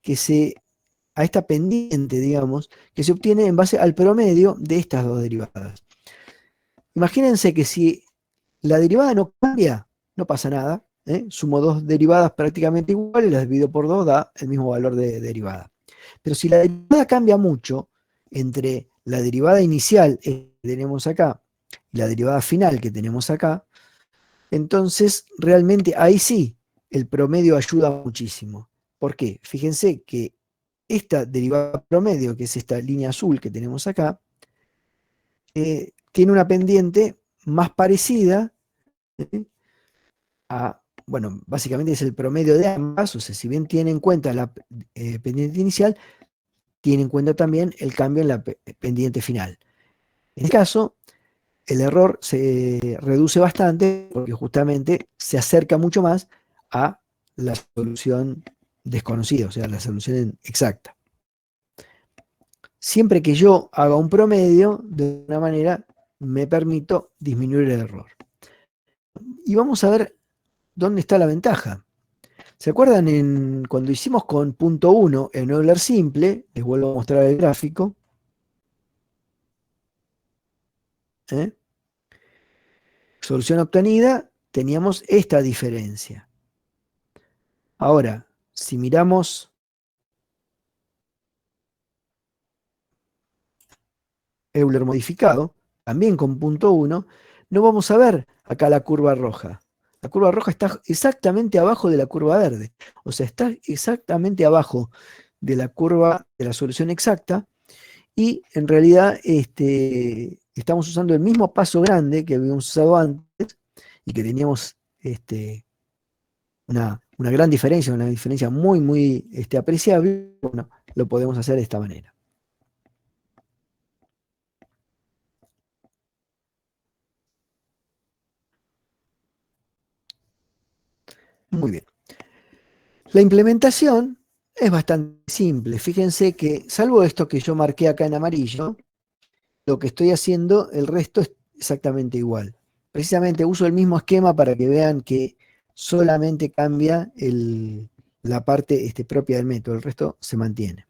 [SPEAKER 1] que se a esta pendiente, digamos, que se obtiene en base al promedio de estas dos derivadas. Imagínense que si la derivada no cambia, no pasa nada, ¿eh? Sumo dos derivadas prácticamente iguales, las divido por 2, da el mismo valor de derivada. Pero si la derivada cambia mucho entre la derivada inicial que tenemos acá y la derivada final que tenemos acá, entonces realmente ahí sí el promedio ayuda muchísimo. ¿Por qué? Fíjense que esta derivada promedio, que es esta línea azul que tenemos acá, tiene una pendiente más parecida a, bueno, básicamente es el promedio de ambas, o sea, si bien tiene en cuenta la pendiente inicial, tiene en cuenta también el cambio en la pendiente final. En este caso, el error se reduce bastante porque justamente se acerca mucho más a la solución desconocida, o sea, la solución exacta. Siempre que yo haga un promedio, de una manera me permito disminuir el error. Y vamos a ver dónde está la ventaja. ¿Se acuerdan cuando hicimos con punto 1 en Euler simple? Les vuelvo a mostrar el gráfico. Solución obtenida, teníamos esta diferencia. Ahora, si miramos Euler modificado, también con punto 1, no vamos a ver acá la curva roja. La curva roja está exactamente abajo de la curva verde. O sea, está exactamente abajo de la curva de la solución exacta. Y en realidad estamos usando el mismo paso grande que habíamos usado antes y que teníamos una gran diferencia, una diferencia muy, muy apreciable. Bueno, lo podemos hacer de esta manera. Muy bien. La implementación es bastante simple. Fíjense que, salvo esto que yo marqué acá en amarillo, lo que estoy haciendo, el resto es exactamente igual. Precisamente uso el mismo esquema para que vean que solamente cambia la parte propia del método, el resto se mantiene.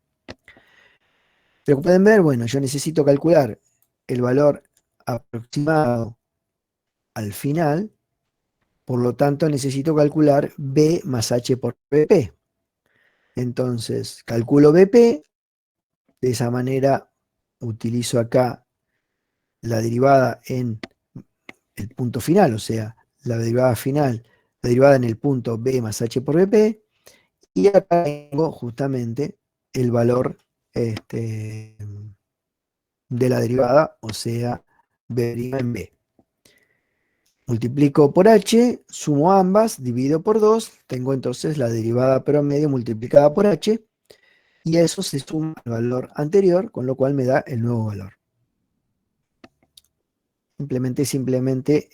[SPEAKER 1] Pero como pueden ver, bueno, yo necesito calcular el valor aproximado al final, por lo tanto necesito calcular B más H por BP. Entonces, calculo BP, de esa manera utilizo acá la derivada en el punto final, o sea, la derivada final, la derivada en el punto B más H por BP, y acá tengo justamente el valor de la derivada, o sea, B' en B. Multiplico por H, sumo ambas, divido por 2, tengo entonces la derivada promedio multiplicada por H, y eso se suma al valor anterior, con lo cual me da el nuevo valor. Implementé simplemente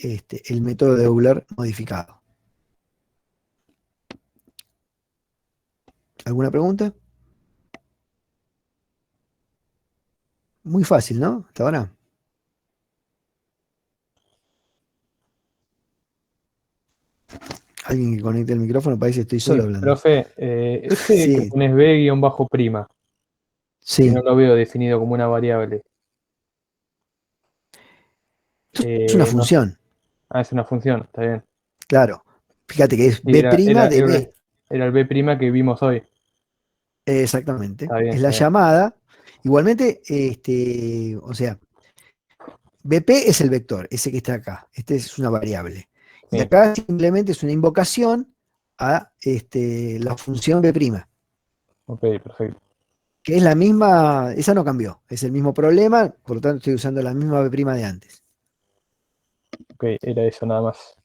[SPEAKER 1] el método de Euler modificado. ¿Alguna pregunta? Muy fácil, ¿no? Hasta ahora. Alguien que conecte el micrófono, parece que estoy solo hablando.
[SPEAKER 5] Profe,
[SPEAKER 1] Sí.
[SPEAKER 5] que pones B-prima,
[SPEAKER 1] Sí.
[SPEAKER 5] que no lo veo definido como una variable.
[SPEAKER 1] Es una función.
[SPEAKER 5] Es una función, está bien.
[SPEAKER 1] Claro. Fíjate que es
[SPEAKER 5] Sí,
[SPEAKER 1] B' de B.
[SPEAKER 5] Era el B' que vimos hoy.
[SPEAKER 1] Exactamente.
[SPEAKER 5] Está bien,
[SPEAKER 1] Es la
[SPEAKER 5] está bien.
[SPEAKER 1] llamada. Igualmente, o sea, BP es el vector, ese que está acá. Este es una variable. Y
[SPEAKER 5] Sí.
[SPEAKER 1] acá simplemente es una invocación a la función B',
[SPEAKER 5] Ok, perfecto.
[SPEAKER 1] que es la misma, esa no cambió, es el mismo problema, por lo tanto estoy usando la misma B' de antes.
[SPEAKER 5] Ok, era eso nada más.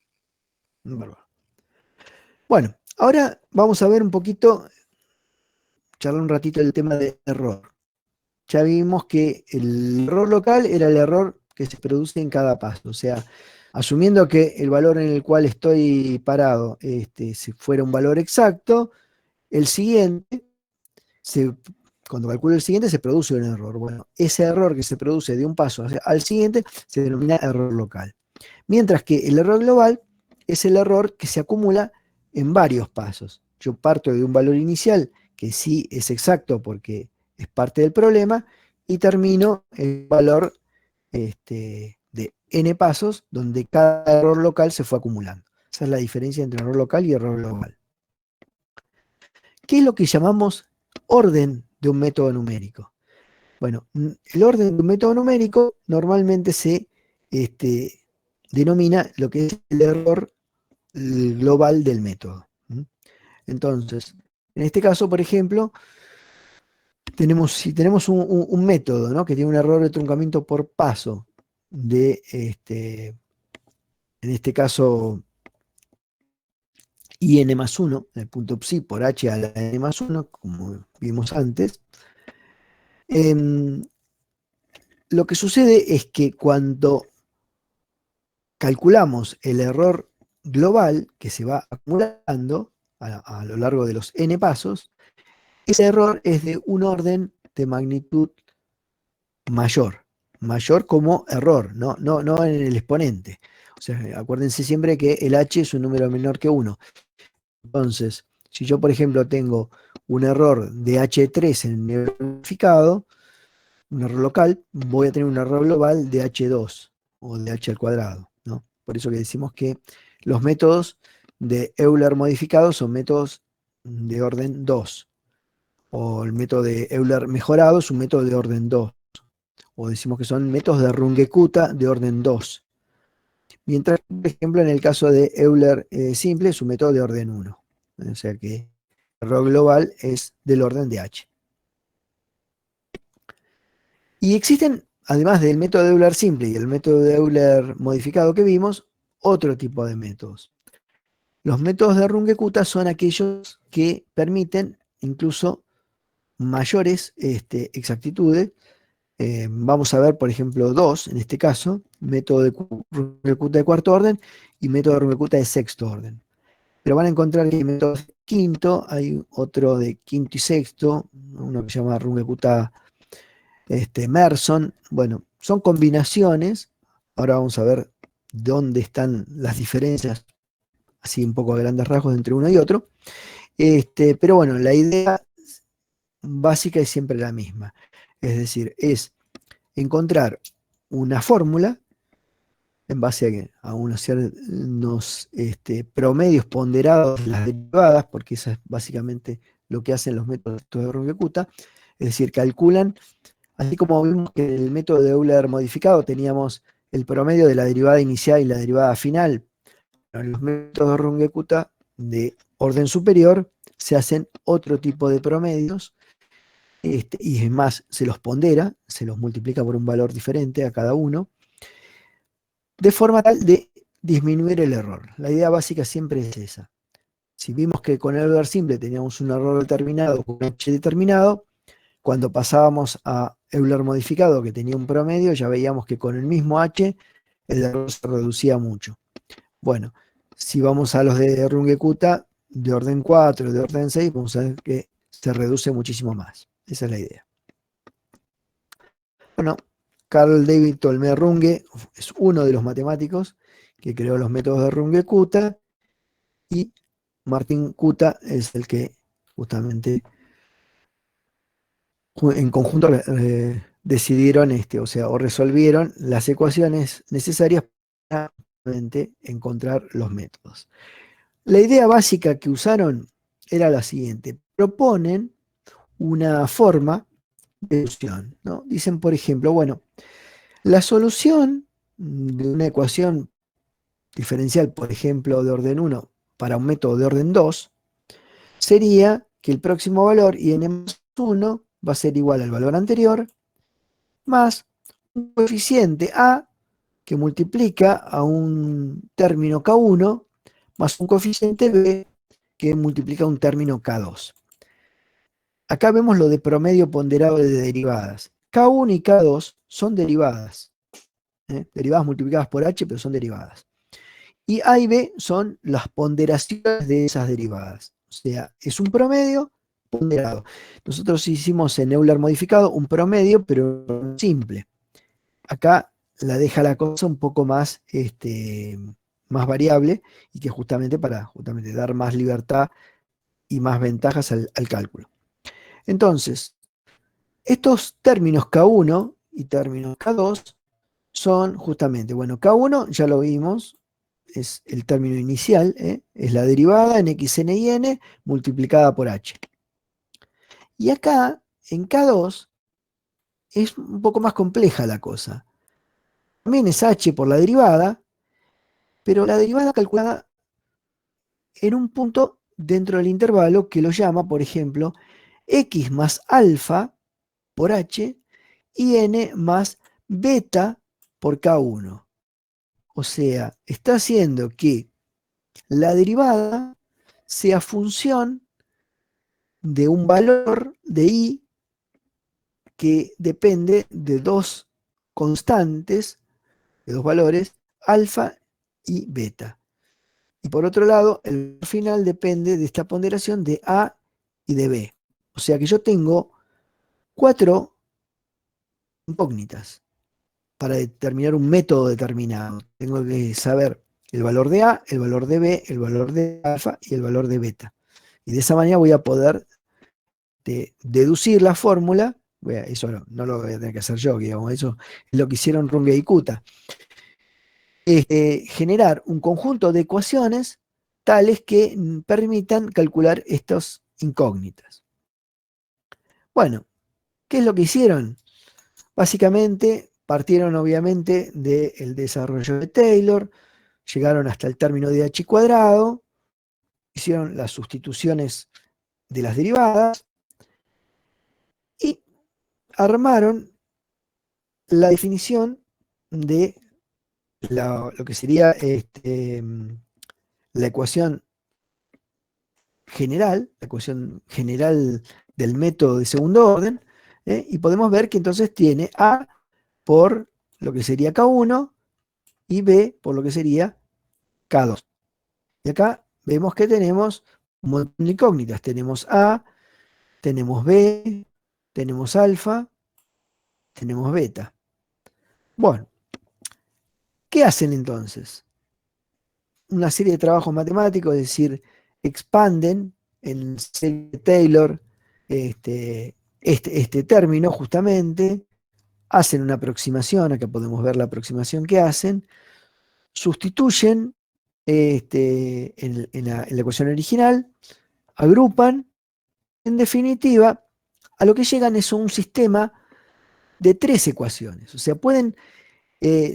[SPEAKER 1] Bárbaro. Bueno, ahora vamos a ver un poquito, charlar un ratito del tema de error. Ya vimos que el error local era el error que se produce en cada paso, o sea, asumiendo que el valor en el cual estoy parado si fuera un valor exacto, el siguiente, cuando calculo el siguiente se produce un error. Bueno, ese error que se produce de un paso al siguiente se denomina error local. Mientras que el error global es el error que se acumula en varios pasos. Yo parto de un valor inicial que sí es exacto porque es parte del problema, y termino en un valor de n pasos, donde cada error local se fue acumulando. Esa es la diferencia entre error local y error global. ¿Qué es lo que llamamos orden de un método numérico? Bueno, el orden de un método numérico normalmente se denomina lo que es el error global del método. Entonces, en este caso, por ejemplo, si tenemos un método, ¿no?, que tiene un error de truncamiento por paso de, en este caso, in más 1, el punto psi por h a la n más 1, como vimos antes, lo que sucede es que cuando calculamos el error global que se va acumulando a lo largo de los n pasos, ese error es de un orden de magnitud mayor como error, no en el exponente. O sea, acuérdense siempre que el h es un número menor que 1. Entonces, si yo, por ejemplo, tengo un error de h3 en el nivel unificado, un error local, voy a tener un error global de h2 o de h al cuadrado, ¿no? Por eso que decimos que los métodos de Euler modificados son métodos de orden 2, o el método de Euler mejorado es un método de orden 2, o decimos que son métodos de Runge-Kutta de orden 2. Mientras, por ejemplo, en el caso de Euler simple es un método de orden 1. O sea que el error global es del orden de h. Y existen, además del método de Euler simple y el método de Euler modificado que vimos, otro tipo de métodos. Los métodos de Runge-Kutta son aquellos que permiten incluso mayores exactitudes. Vamos a ver, por ejemplo, dos, en este caso, método de Runge-Kutta de cuarto orden y método de Runge-Kutta de sexto orden. Pero van a encontrar que hay métodos de quinto, hay otro de quinto y sexto, uno que se llama Runge-Kutta Merson. Bueno, son combinaciones. Ahora vamos a ver dónde están las diferencias, así un poco a grandes rasgos, entre uno y otro. Pero bueno, la idea básica es siempre la misma. Es decir, es encontrar una fórmula en base a unos promedios ponderados de las derivadas, porque eso es básicamente lo que hacen los métodos de Runge-Kutta. Es decir, calculan, así como vimos que en el método de Euler modificado teníamos el promedio de la derivada inicial y la derivada final. En los métodos de Runge-Kutta de orden superior se hacen otro tipo de promedios, y es más, se los pondera, se los multiplica por un valor diferente a cada uno, de forma tal de disminuir el error. La idea básica siempre es esa. Si vimos que con el Euler simple teníamos un error determinado con h determinado, cuando pasábamos a Euler modificado, que tenía un promedio, ya veíamos que con el mismo h el error se reducía mucho. Bueno, si vamos a los de Runge-Kutta de orden 4, de orden 6, vamos a ver que se reduce muchísimo más. Esa es la idea. Bueno, Carl David Tolmé Runge es uno de los matemáticos que creó los métodos de Runge-Kutta, y Martin Kutta es el que justamente en conjunto decidieron o resolvieron las ecuaciones necesarias para encontrar los métodos. La idea básica que usaron era la siguiente: proponen una forma de solución, ¿no? Dicen, por ejemplo, bueno, la solución de una ecuación diferencial, por ejemplo, de orden 1 para un método de orden 2, sería que el próximo valor, in más 1, va a ser igual al valor anterior, más un coeficiente a que multiplica a un término K1, más un coeficiente B que multiplica a un término K2. Acá vemos lo de promedio ponderado de derivadas. K1 y K2 son derivadas. Derivadas multiplicadas por H, pero son derivadas. Y A y B son las ponderaciones de esas derivadas. O sea, es un promedio ponderado. Nosotros hicimos en Euler modificado un promedio, pero simple. Acá la deja la cosa un poco más, más variable, y que justamente para dar más libertad y más ventajas al cálculo. Entonces, Estos términos K1 y términos K2 son justamente, bueno, K1 ya lo vimos, es el término inicial, es la derivada en x, n y n multiplicada por h. Y acá, en K2, es un poco más compleja la cosa. También es h por la derivada, pero la derivada calculada en un punto dentro del intervalo que lo llama, por ejemplo, x más alfa por h y n más beta por K1. O sea, está haciendo que la derivada sea función de un valor de i que depende de dos constantes, de dos valores, alfa y beta. Y por otro lado, el valor final depende de esta ponderación de a y de b. O sea que yo tengo 4 incógnitas para determinar un método determinado. Tengo que saber el valor de A, el valor de B, el valor de alfa y el valor de beta. Y de esa manera voy a poder deducir la fórmula. Eso no lo voy a tener que hacer yo, digamos, eso es lo que hicieron Runge y Kuta. Generar un conjunto de ecuaciones tales que permitan calcular estas incógnitas. Bueno, ¿qué es lo que hicieron? Básicamente partieron obviamente del desarrollo de Taylor, llegaron hasta el término de h cuadrado, hicieron las sustituciones de las derivadas y armaron la definición de lo que sería la ecuación general del método de segundo orden, y podemos ver que entonces tiene A por lo que sería K1 y B por lo que sería K2. Y acá vemos que tenemos un montón de incógnitas. Tenemos A, tenemos B, tenemos alfa, tenemos beta. Bueno, ¿qué hacen entonces? Una serie de trabajos matemáticos, es decir, expanden en serie de Taylor este término justamente, hacen una aproximación, acá podemos ver la aproximación que hacen, sustituyen en la ecuación original, agrupan, en definitiva, a lo que llegan es un sistema de 3 ecuaciones. O sea,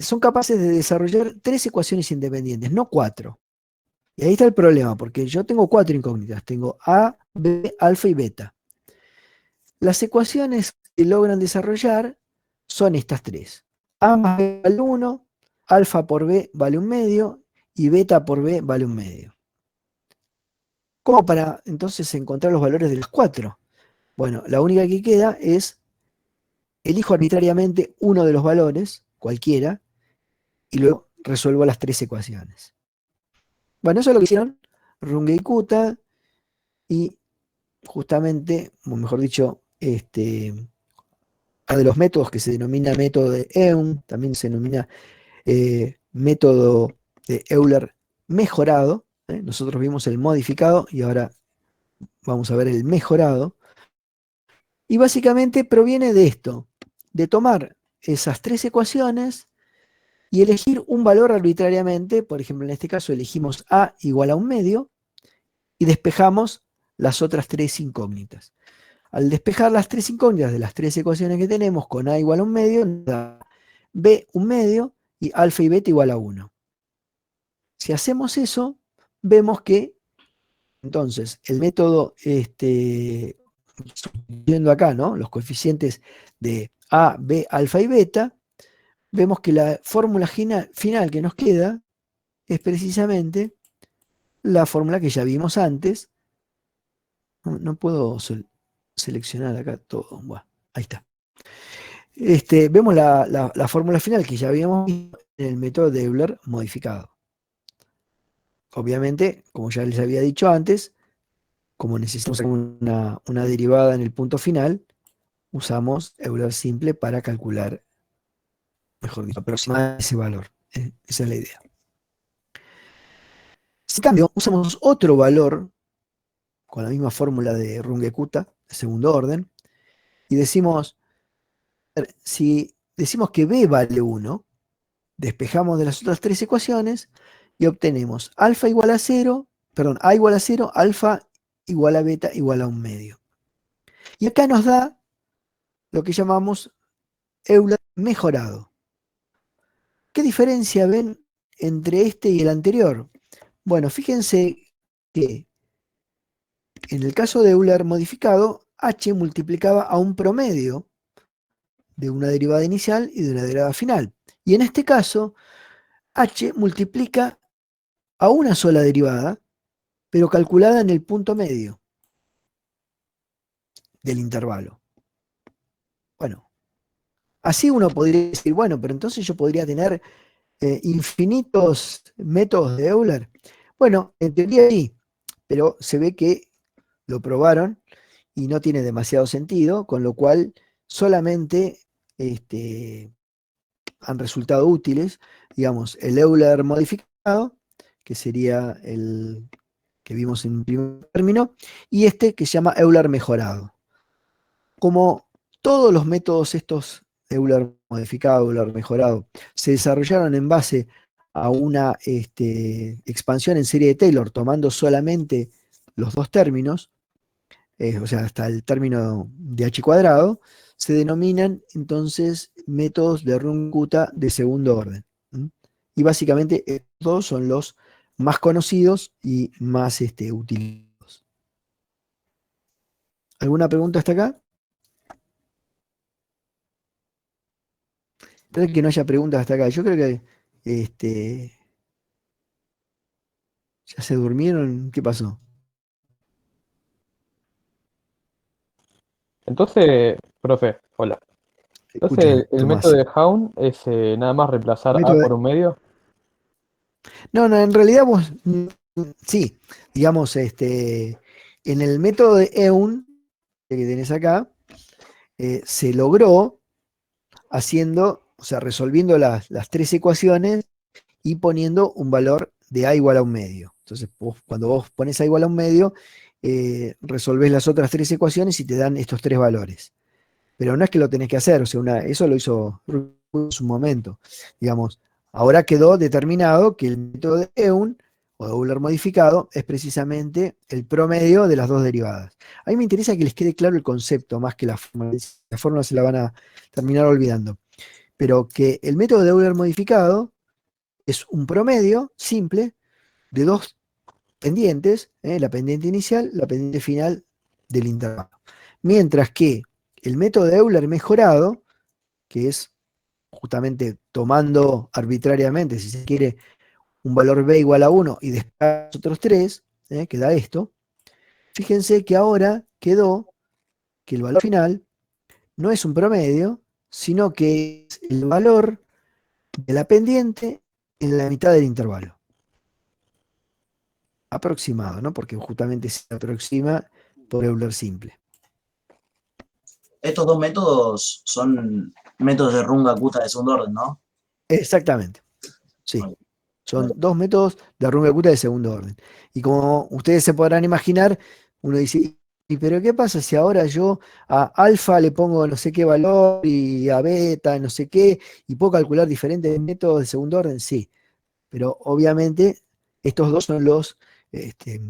[SPEAKER 1] son capaces de desarrollar 3 ecuaciones independientes, no 4. Y ahí está el problema, porque yo tengo 4 incógnitas. Tengo A, B, alfa y beta. Las ecuaciones que logran desarrollar son estas 3. A más B vale 1, alfa por B vale 1 medio y beta por B vale 1 medio. ¿Cómo para entonces encontrar los valores de las 4? Bueno, la única que queda es, elijo arbitrariamente uno de los valores, cualquiera, y luego resuelvo las 3 ecuaciones. Bueno, eso es lo que hicieron Runge y Kuta, y justamente, o mejor dicho, de los métodos que se denomina método de Eun, también se denomina método de Euler mejorado. Nosotros vimos el modificado y ahora vamos a ver el mejorado. Y básicamente proviene de esto, de tomar esas 3 ecuaciones y elegir un valor arbitrariamente. Por ejemplo, en este caso elegimos A igual a 1 medio y despejamos las otras 3 incógnitas. Al despejar las 3 incógnitas de las 3 ecuaciones que tenemos con A igual a 1 medio, nos da B 1 medio y alfa y beta igual a 1. Si hacemos eso, vemos que entonces el método, viendo acá, ¿no?, los coeficientes de A, B, alfa y beta, vemos que la fórmula final que nos queda es precisamente la fórmula que ya vimos antes. No puedo seleccionar acá todo. Bueno, ahí está. Vemos la fórmula final que ya habíamos visto en el método de Euler modificado. Obviamente, como ya les había dicho antes, como necesitamos una derivada en el punto final, usamos Euler simple para calcular, mejor dicho, aproximar ese valor. Esa es la idea. Si en cambio usamos otro valor con la misma fórmula de Runge-Kutta, de segundo orden, y decimos, si decimos que B vale 1, despejamos de las otras tres ecuaciones y obtenemos alfa igual a 0, perdón, A igual a 0, alfa igual a beta igual a 1 medio. Y acá nos da lo que llamamos Euler mejorado. ¿Qué diferencia ven entre este y el anterior? Bueno, fíjense que en el caso de Euler modificado, H multiplicaba a un promedio de una derivada inicial y de una derivada final. Y en este caso, H multiplica a una sola derivada, pero calculada en el punto medio del intervalo. Bueno, así uno podría decir, bueno, pero entonces yo podría tener infinitos métodos de Euler. Bueno, en teoría sí, pero se ve que lo probaron y no tiene demasiado sentido, con lo cual solamente han resultado útiles, digamos, el Euler modificado, que sería el que vimos en primer término, y este que se llama Euler mejorado. Como todos los métodos estos, Euler modificado, Euler mejorado, se desarrollaron en base a una expansión en serie de Taylor, tomando solamente los dos términos, o sea, hasta el término de h cuadrado, se denominan entonces métodos de Runge-Kutta de segundo orden. Y básicamente estos son los más conocidos y más utilizados. ¿Alguna pregunta hasta acá? Espero que no haya preguntas hasta acá. Yo creo que ya se durmieron. ¿Qué pasó?
[SPEAKER 5] Entonces, profe, hola.
[SPEAKER 1] Escucha,
[SPEAKER 5] Entonces, el
[SPEAKER 1] Tomás.
[SPEAKER 5] método de Hahn es nada más reemplazar A
[SPEAKER 1] Método de-
[SPEAKER 5] por un medio.
[SPEAKER 1] No, en realidad vos, sí, digamos, en el método de Eun, que tenés acá, se logró haciendo, o sea, resolviendo las tres ecuaciones y poniendo un valor de A igual a un medio. Entonces, cuando vos pones A igual a un medio, resolvés las otras tres ecuaciones y te dan estos tres valores. Pero no es que lo tenés que hacer, o sea, eso lo hizo Ruth en su momento. Digamos, ahora quedó determinado que el método de Eun, o de Euler modificado, es precisamente el promedio de las dos derivadas. A mí me interesa que les quede claro el concepto, más que la forma. La forma se la van a terminar olvidando. Pero que el método de Euler modificado es un promedio simple de dos pendientes, la pendiente inicial, la pendiente final del intervalo. Mientras que el método de Euler mejorado, que es justamente tomando arbitrariamente, si se quiere, un valor b igual a 1 y después los otros tres, que da esto, fíjense que ahora quedó que el valor final no es un promedio, sino que es el valor de la pendiente en la mitad del intervalo. Aproximado, ¿no? Porque justamente se aproxima por Euler simple.
[SPEAKER 2] Estos dos métodos son métodos de Runge-Kutta de segundo orden, ¿no?
[SPEAKER 1] Exactamente. Sí.
[SPEAKER 2] Bueno,
[SPEAKER 1] Son dos métodos de Runge-Kutta de segundo orden. Y como ustedes se podrán imaginar, uno dice, ¿y pero qué pasa si ahora yo a alfa le pongo no sé qué valor y a beta no sé qué y puedo calcular diferentes métodos de segundo orden? Sí, pero obviamente estos dos son los que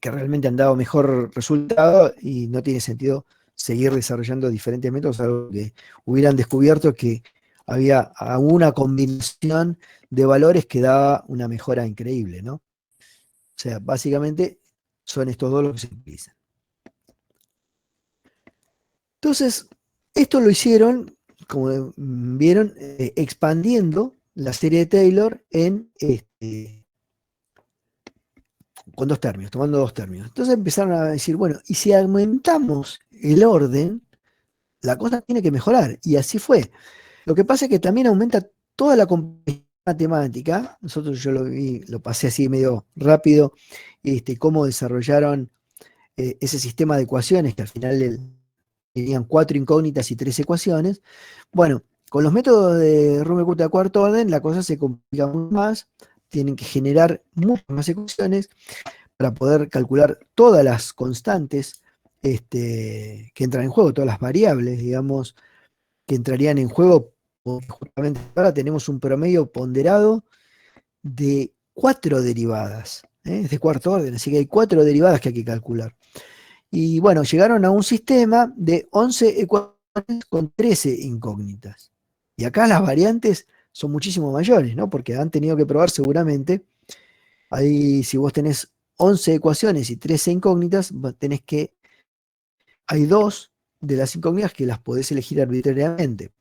[SPEAKER 1] realmente han dado mejor resultado y no tiene sentido seguir desarrollando diferentes métodos, algo que hubieran descubierto que había una combinación de valores que daba una mejora increíble, ¿no? O sea, básicamente son estos dos los que se utilizan. Entonces, esto lo hicieron, como vieron, expandiendo la serie de Taylor con dos términos, tomando dos términos. Entonces empezaron a decir, bueno, y si aumentamos el orden, la cosa tiene que mejorar. Y así fue. Lo que pasa es que también aumenta toda la complejidad matemática. Yo lo pasé así medio rápido, cómo desarrollaron ese sistema de ecuaciones que al final tenían 4 incógnitas y 3 ecuaciones. Bueno, con los métodos de Runge-Kutta de cuarto orden, la cosa se complica mucho más. Tienen que generar muchas más ecuaciones para poder calcular todas las constantes que entran en juego, todas las variables, digamos, que entrarían en juego, porque justamente ahora tenemos un promedio ponderado de 4 derivadas, es de cuarto orden, así que hay 4 derivadas que hay que calcular. Y bueno, llegaron a un sistema de 11 ecuaciones con 13 incógnitas. Y acá las variantes son muchísimo mayores, ¿no? Porque han tenido que probar seguramente, ahí si vos tenés 11 ecuaciones y 13 incógnitas, tenés que, hay 2 de las incógnitas que las podés elegir arbitrariamente.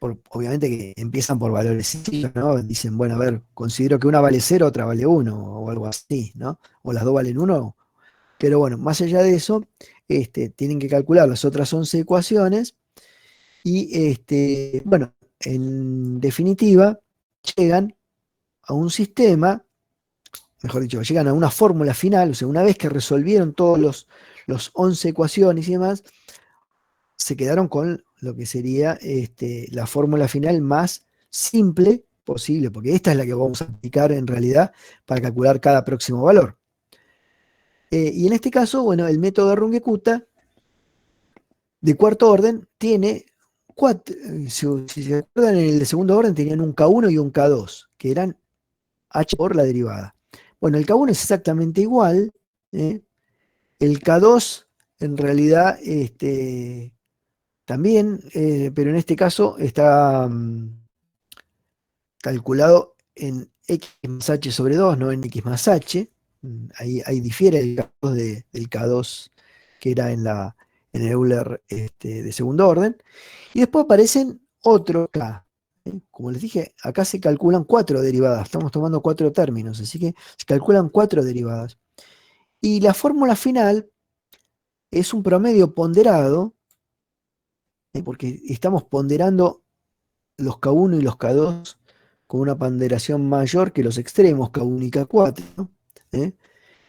[SPEAKER 1] Obviamente que empiezan por valores sencillos, ¿no? Dicen, bueno, a ver, considero que una vale 0, otra vale 1, o algo así, ¿no? O las dos valen 1. Pero bueno, más allá de eso, tienen que calcular las otras 11 ecuaciones y, bueno, en definitiva, llegan a un sistema, mejor dicho, llegan a una fórmula final, o sea, una vez que resolvieron todos los 11 ecuaciones y demás, se quedaron con lo que sería la fórmula final más simple posible, porque esta es la que vamos a aplicar en realidad para calcular cada próximo valor. Y en este caso, bueno, el método de Runge-Kutta de cuarto orden tiene si se acuerdan, en el de segundo orden tenían un K1 y un K2, que eran H por la derivada. Bueno, el K1 es exactamente igual, ¿eh? El K2 en realidad también, pero en este caso está calculado en X más H sobre 2, no en X más H. Ahí difiere el K2 del K2 que era en el Euler de segundo orden. Y después aparecen otro K. Como les dije, acá se calculan 4 derivadas. Estamos tomando 4 términos, así que se calculan 4 derivadas. Y la fórmula final es un promedio ponderado, porque estamos ponderando los K1 y los K2 con una ponderación mayor que los extremos K1 y K4, ¿no?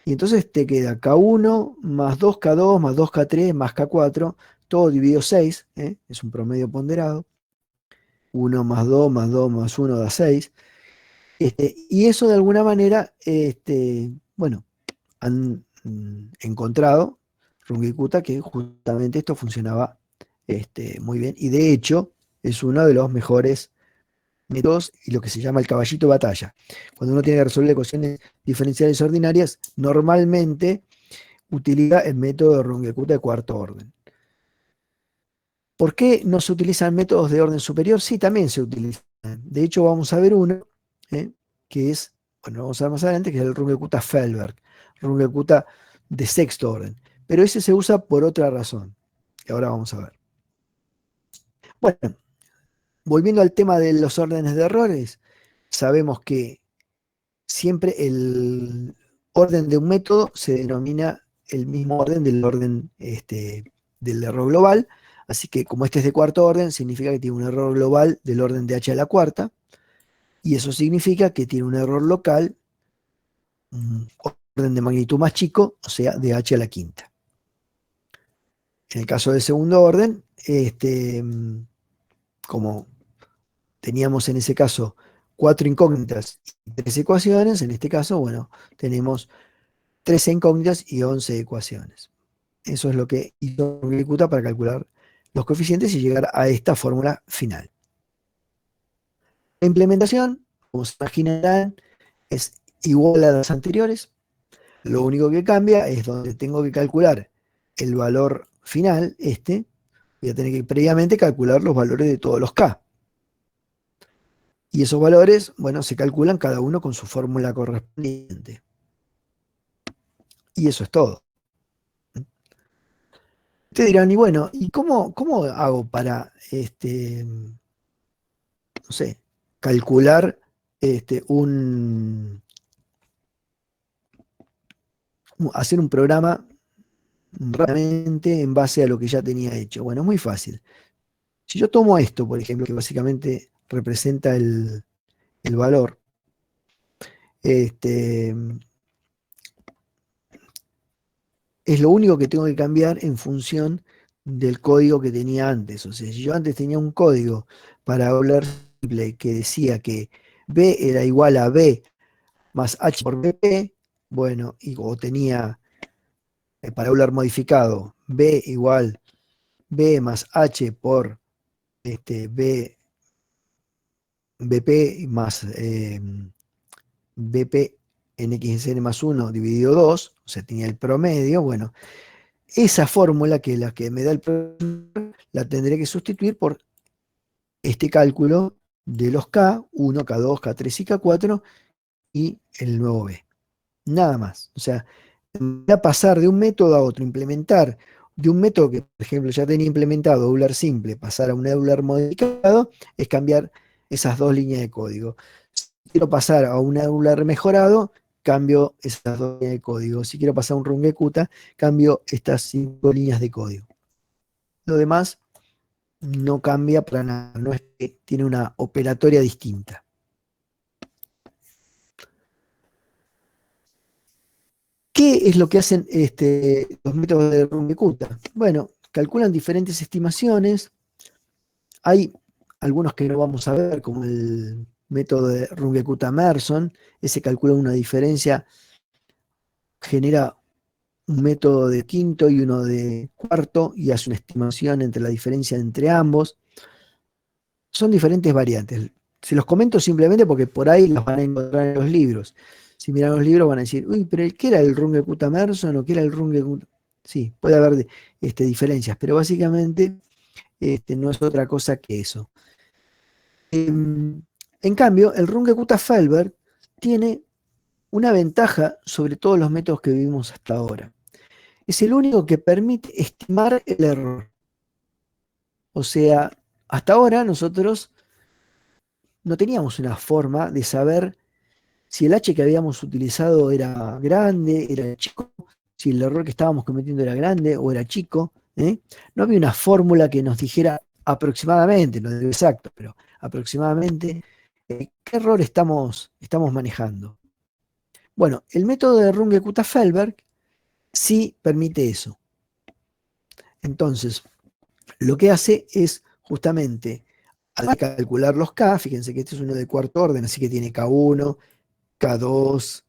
[SPEAKER 1] Y entonces te queda K1 más 2K2 más 2K3 más K4, todo dividido 6, es un promedio ponderado. 1 más 2 más 2 más 1 da 6. Y eso de alguna manera, bueno, han encontrado Runge-Kutta que justamente esto funcionaba muy bien. Y de hecho, es uno de los mejores métodos y lo que se llama el caballito de batalla. Cuando uno tiene que resolver ecuaciones diferenciales ordinarias, normalmente utiliza el método de Runge-Kutta de cuarto orden. ¿Por qué no se utilizan métodos de orden superior? Sí, también se utilizan. De hecho, vamos a ver uno que es, bueno, vamos a ver más adelante, que es el Runge-Kutta-Feldberg, Runge-Kutta de sexto orden. Pero ese se usa por otra razón, que ahora vamos a ver. Bueno, volviendo al tema de los órdenes de errores, sabemos que siempre el orden de un método se denomina el mismo orden del orden del error global, así que como este es de cuarto orden, significa que tiene un error global del orden de h a la cuarta, y eso significa que tiene un error local, un orden de magnitud más chico, o sea, de h a la quinta. En el caso del segundo orden, como teníamos en ese caso 4 incógnitas y 3 ecuaciones, en este caso, bueno, tenemos 13 incógnitas y 11 ecuaciones. Eso es lo que hizo Runge-Kutta para calcular los coeficientes y llegar a esta fórmula final. La implementación, como se imaginarán, es igual a las anteriores. Lo único que cambia es donde tengo que calcular el valor final, voy a tener que previamente calcular los valores de todos los K. Y esos valores, bueno, se calculan cada uno con su fórmula correspondiente. Y eso es todo. Ustedes dirán, y bueno, ¿y cómo hago para, no sé, calcular hacer un programa rápidamente en base a lo que ya tenía hecho? Bueno, es muy fácil. Si yo tomo esto, por ejemplo, que básicamente representa el valor, es lo único que tengo que cambiar en función del código que tenía antes. O sea, si yo antes tenía un código para Euler simple que decía que B era igual a B más H por BP, bueno, o tenía para Euler modificado B igual B más H por B, BP más BP en XN más 1 dividido 2, o sea, tenía el promedio, bueno, esa fórmula que es la que me da el promedio, la tendré que sustituir por este cálculo de los K1, K2, K3 y K4 y el nuevo B. Nada más. O sea, voy a pasar de un método a otro, implementar de un método que, por ejemplo, ya tenía implementado, Euler simple, pasar a un Euler modificado, es cambiar esas dos líneas de código. Si quiero pasar a un Euler mejorado, cambio esas dos líneas de código. Si quiero pasar a un Runge-Kutta, cambio estas 5 líneas de código. Lo demás no cambia para nada, no es que tiene una operatoria distinta. ¿Qué es lo que hacen los métodos de Runge-Kutta? Bueno, calculan diferentes estimaciones. Hay algunos que no vamos a ver, como el método de Runge-Kutta-Merson. Ese calcula una diferencia, genera un método de quinto y uno de cuarto y hace una estimación entre la diferencia entre ambos. Son diferentes variantes. Se los comento simplemente porque por ahí las van a encontrar en los libros. Si miran los libros van a decir, uy, pero ¿qué era el Runge-Kutta-Merson o qué era el Runge-Kutta? Sí, puede haber diferencias, pero básicamente no es otra cosa que eso. En cambio, el Runge-Kutta-Feldberg tiene una ventaja sobre todos los métodos que vivimos hasta ahora. Es el único que permite estimar el error. O sea, hasta ahora nosotros no teníamos una forma de saber si el H que habíamos utilizado era grande, era chico, si el error que estábamos cometiendo era grande o era chico. No había una fórmula que nos dijera aproximadamente, no digo exacto, pero aproximadamente qué error estamos manejando. Bueno, el método de Runge-Kutta-Feldberg sí permite eso. Entonces, lo que hace es justamente al calcular los K, fíjense que este es uno de cuarto orden, así que tiene K1, K2,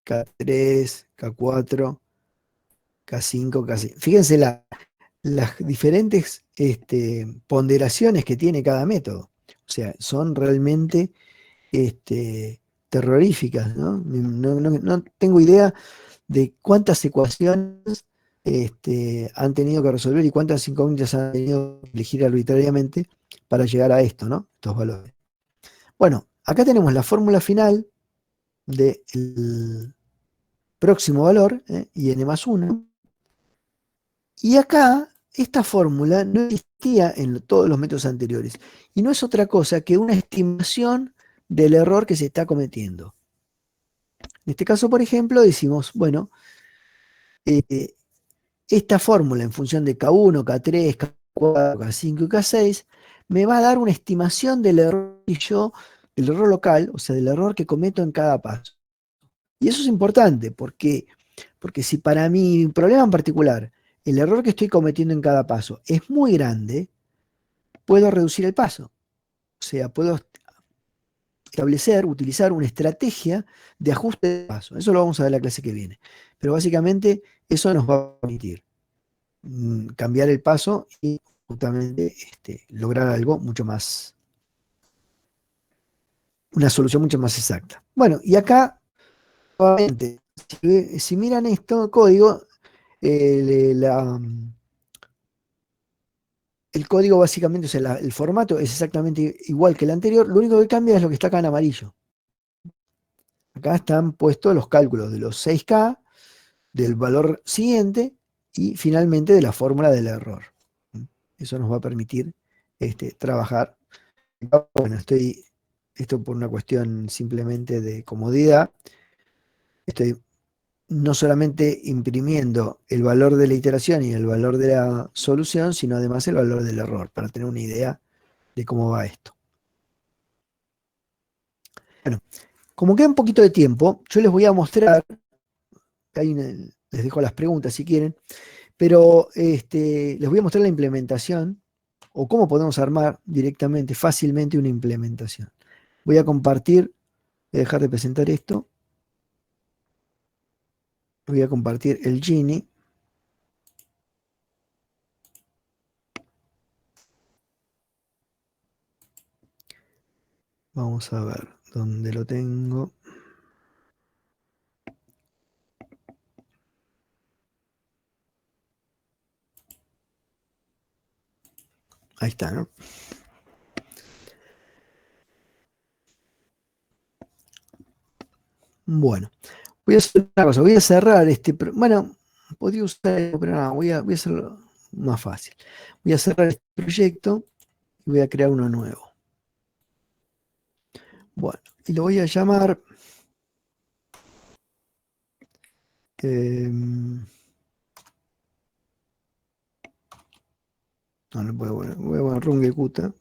[SPEAKER 1] K3, K4, K5, K6. Fíjense las diferentes ponderaciones que tiene cada método. O sea, son realmente terroríficas, ¿no? No tengo idea de cuántas ecuaciones han tenido que resolver y cuántas incógnitas han tenido que elegir arbitrariamente para llegar a esto, ¿no? Estos valores. Bueno, acá tenemos la fórmula final del próximo valor, IN más 1. Y acá, esta fórmula no existía en todos los métodos anteriores. Y no es otra cosa que una estimación del error que se está cometiendo. En este caso, por ejemplo, decimos, bueno, esta fórmula en función de K1, K3, K4, K5 y K6 me va a dar una estimación del error el error local, o sea, del error que cometo en cada paso. Y eso es importante, porque si para mi problema en particular el error que estoy cometiendo en cada paso es muy grande, puedo reducir el paso. O sea, puedo utilizar una estrategia de ajuste de paso. Eso lo vamos a ver en la clase que viene. Pero básicamente eso nos va a permitir cambiar el paso y justamente lograr algo mucho más, una solución mucho más exacta. Bueno, y acá, nuevamente, si miran esto, código, el código básicamente, o sea, el formato es exactamente igual que el anterior, lo único que cambia es lo que está acá en amarillo. Acá están puestos los cálculos de los 6K, del valor siguiente y finalmente de la fórmula del error. Eso nos va a permitir trabajar. Bueno, esto por una cuestión simplemente de comodidad, estoy no solamente imprimiendo el valor de la iteración y el valor de la solución, sino además el valor del error, para tener una idea de cómo va esto. Bueno, como queda un poquito de tiempo, yo les voy a mostrar, les dejo las preguntas si quieren, pero les voy a mostrar la implementación o cómo podemos armar directamente, fácilmente una implementación. Voy a compartir, voy a dejar de presentar esto, voy a compartir el Gini. Vamos a ver dónde lo tengo. Ahí está, ¿no? Bueno, voy a hacer una cosa, voy a cerrar bueno, podría usar, pero no, voy a hacerlo más fácil. Voy a cerrar este proyecto y voy a crear uno nuevo. Bueno, y lo voy a llamar no, no puedo poner, voy a poner Rungecuta.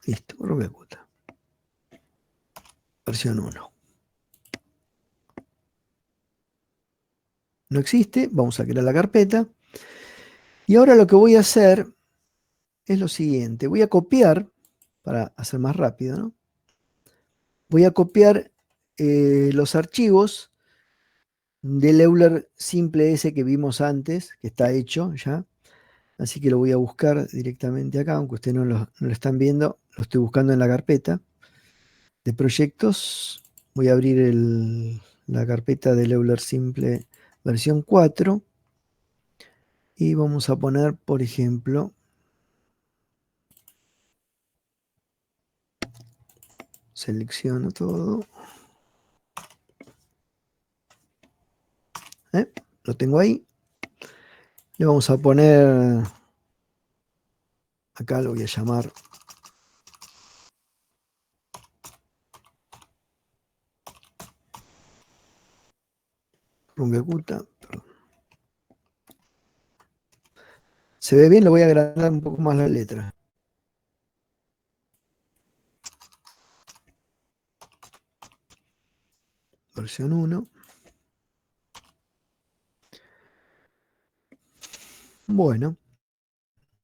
[SPEAKER 1] Listo, Rungecuta. Versión 1. No existe, vamos a crear la carpeta. Y ahora lo que voy a hacer es lo siguiente. Voy a copiar, para hacer más rápido, ¿no? Voy a copiar los archivos del Euler simple ese que vimos antes, que está hecho ya. Así que lo voy a buscar directamente acá, aunque ustedes no lo están viendo. Lo estoy buscando en la carpeta de proyectos. Voy a abrir la carpeta del Euler simple versión 4. Y vamos a poner, por ejemplo, selecciono todo. Lo tengo ahí. Le vamos a poner, acá lo voy a llamar Rungecuta. Se ve bien, lo voy a agrandar un poco más la letra. Versión 1. Bueno,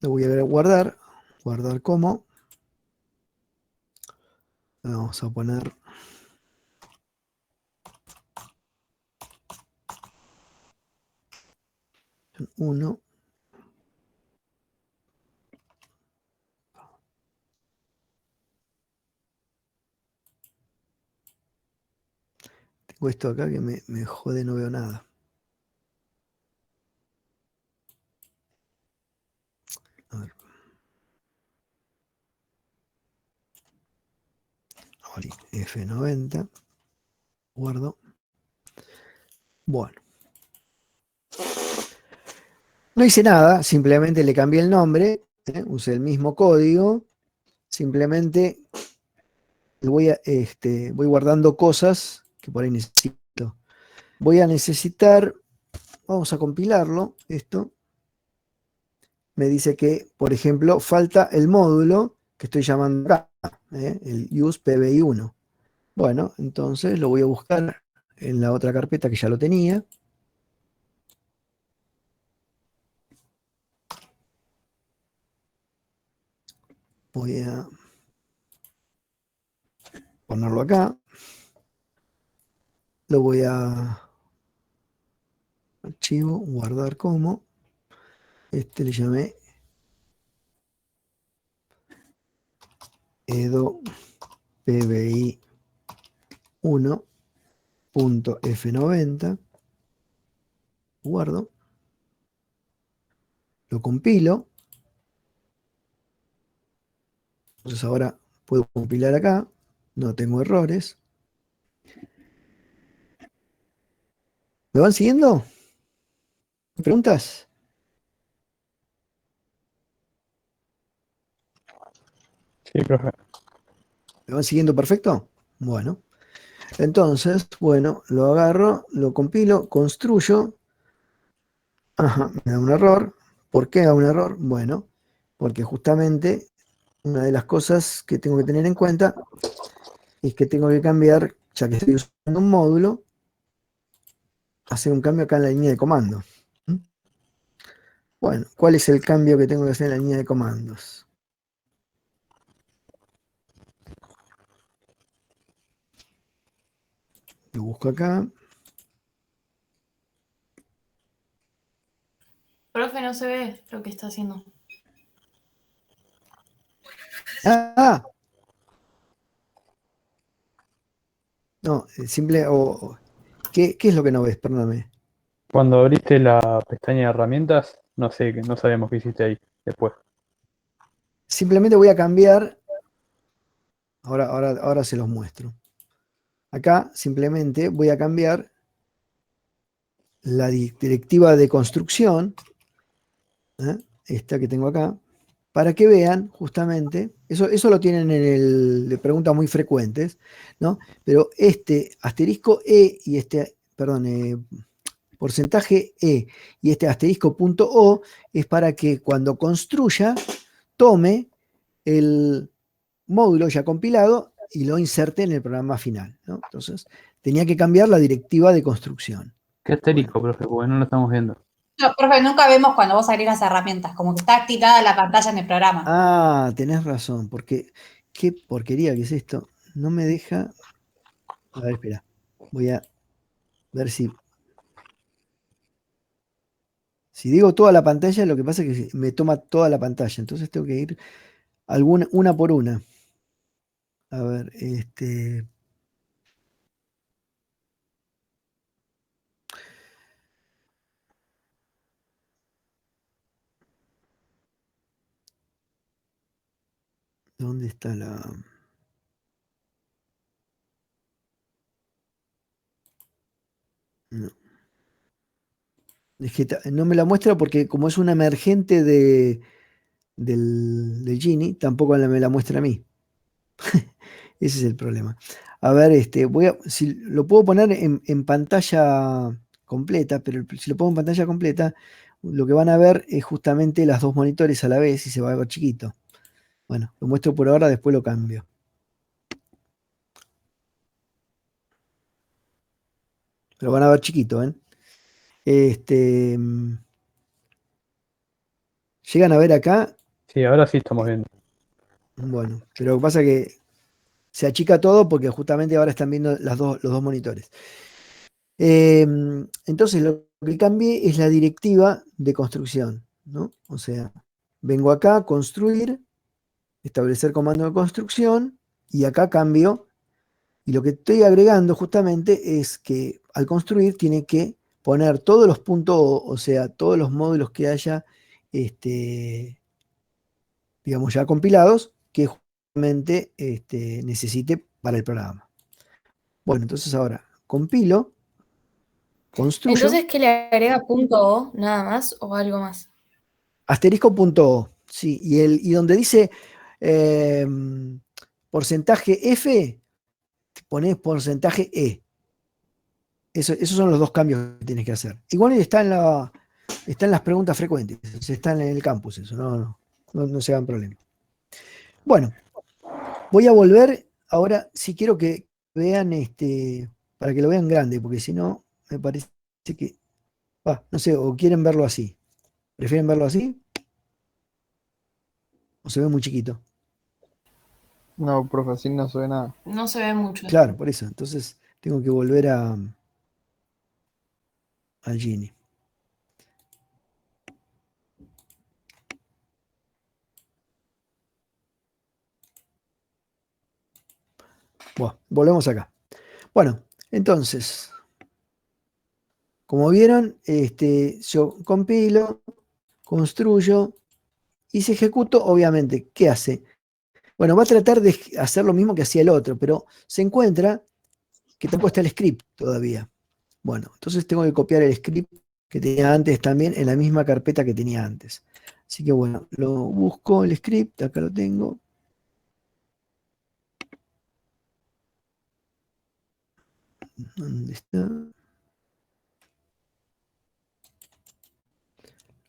[SPEAKER 1] lo voy a guardar. Guardar como. Vamos a poner 1. Tengo esto acá que me jode, no veo nada. A ver. Ahora, F90. Guardo. Bueno. No hice nada, simplemente le cambié el nombre. Usé el mismo código. Simplemente voy guardando cosas que por ahí necesito. Voy a necesitar, vamos a compilarlo, esto. Me dice que, por ejemplo, falta el módulo que estoy llamando acá, el use PBI1. Bueno, entonces lo voy a buscar en la otra carpeta que ya lo tenía. Voy a ponerlo acá. Lo voy a archivo, guardar como. Le llamé edo pbi 1.f90. Guardo. Lo compilo. Entonces ahora puedo compilar acá. No tengo errores. ¿Me van siguiendo? ¿Preguntas?
[SPEAKER 5] Sí, profe.
[SPEAKER 1] ¿Me van siguiendo perfecto? Bueno. Entonces, bueno, lo agarro, lo compilo, construyo. Ajá, me da un error. ¿Por qué da un error? Bueno, porque justamente una de las cosas que tengo que tener en cuenta es que tengo que cambiar, ya que estoy usando un módulo, hacer un cambio acá en la línea de comando. ¿Mm? Bueno, ¿cuál es el cambio que tengo que hacer en la línea de comandos? Lo busco acá.
[SPEAKER 4] Profe, no se ve lo que está haciendo.
[SPEAKER 1] Ah, no, simple, ¿qué es lo que no ves? Perdóname.
[SPEAKER 5] Cuando abriste la pestaña de herramientas, no sé, no sabemos qué hiciste ahí después.
[SPEAKER 1] Simplemente voy a cambiar, ahora se los muestro. Acá simplemente voy a cambiar la directiva de construcción, ¿eh? Esta que tengo acá, para que vean justamente, eso lo tienen de preguntas muy frecuentes, ¿no? Pero este asterisco E y porcentaje E y este asterisco punto O es para que cuando construya tome el módulo ya compilado y lo inserte en el programa final, ¿no? Entonces, tenía que cambiar la directiva de construcción.
[SPEAKER 5] ¿Qué asterisco, profe? Porque no lo estamos viendo.
[SPEAKER 3] No, profe, nunca vemos cuando vos abrís las herramientas, como que está activada la pantalla en el programa.
[SPEAKER 1] Ah, tenés razón, porque qué porquería que es esto. No me deja. A ver, espera. Voy a ver si digo toda la pantalla, lo que pasa es que me toma toda la pantalla. Entonces tengo que ir una por una. A ver, ¿dónde está la? No. Es que no me la muestra porque como es una emergente del Gini, tampoco me la muestra a mí. Ese es el problema. A ver, si lo puedo poner en pantalla completa, pero si lo pongo en pantalla completa, lo que van a ver es justamente las dos monitores a la vez y se va a ver chiquito. Bueno, lo muestro por ahora, después lo cambio. Lo van a ver chiquito, ¿ven? ¿Llegan a ver acá?
[SPEAKER 5] Sí, ahora sí estamos viendo.
[SPEAKER 1] Bueno, pero lo que pasa es que se achica todo porque justamente ahora están viendo los dos monitores. Entonces lo que cambié es la directiva de construcción, ¿no? O sea, vengo acá, construir, establecer comando de construcción, y acá cambio, y lo que estoy agregando justamente es que al construir tiene que poner todos los puntos, o sea, todos los módulos que haya, digamos, ya compilados, que justamente necesite para el programa. Bueno, entonces ahora compilo, construyo.
[SPEAKER 4] Entonces, ¿qué le agrega punto O nada más o algo más?
[SPEAKER 1] Asterisco punto O, sí, y donde dice porcentaje F, pones porcentaje E. Esos son los dos cambios que tienes que hacer. Igual está en las preguntas frecuentes, está en el campus eso, no se hagan problema. Bueno, voy a volver ahora, si quiero que vean para que lo vean grande, porque si no, me parece que, no sé, o quieren verlo así. ¿Prefieren verlo así? ¿O se ve muy chiquito?
[SPEAKER 6] No, profe, así no se ve nada.
[SPEAKER 4] No se ve mucho.
[SPEAKER 1] Claro, por eso. Entonces tengo que volver al Gini. Bueno, volvemos acá. Bueno, entonces, como vieron, yo compilo, construyo y si ejecuto, obviamente, ¿qué hace? Bueno, va a tratar de hacer lo mismo que hacía el otro, pero se encuentra que tampoco está el script todavía. Bueno, entonces tengo que copiar el script que tenía antes también en la misma carpeta que tenía antes. Así que bueno, lo busco el script, acá lo tengo. ¿Dónde está? Lo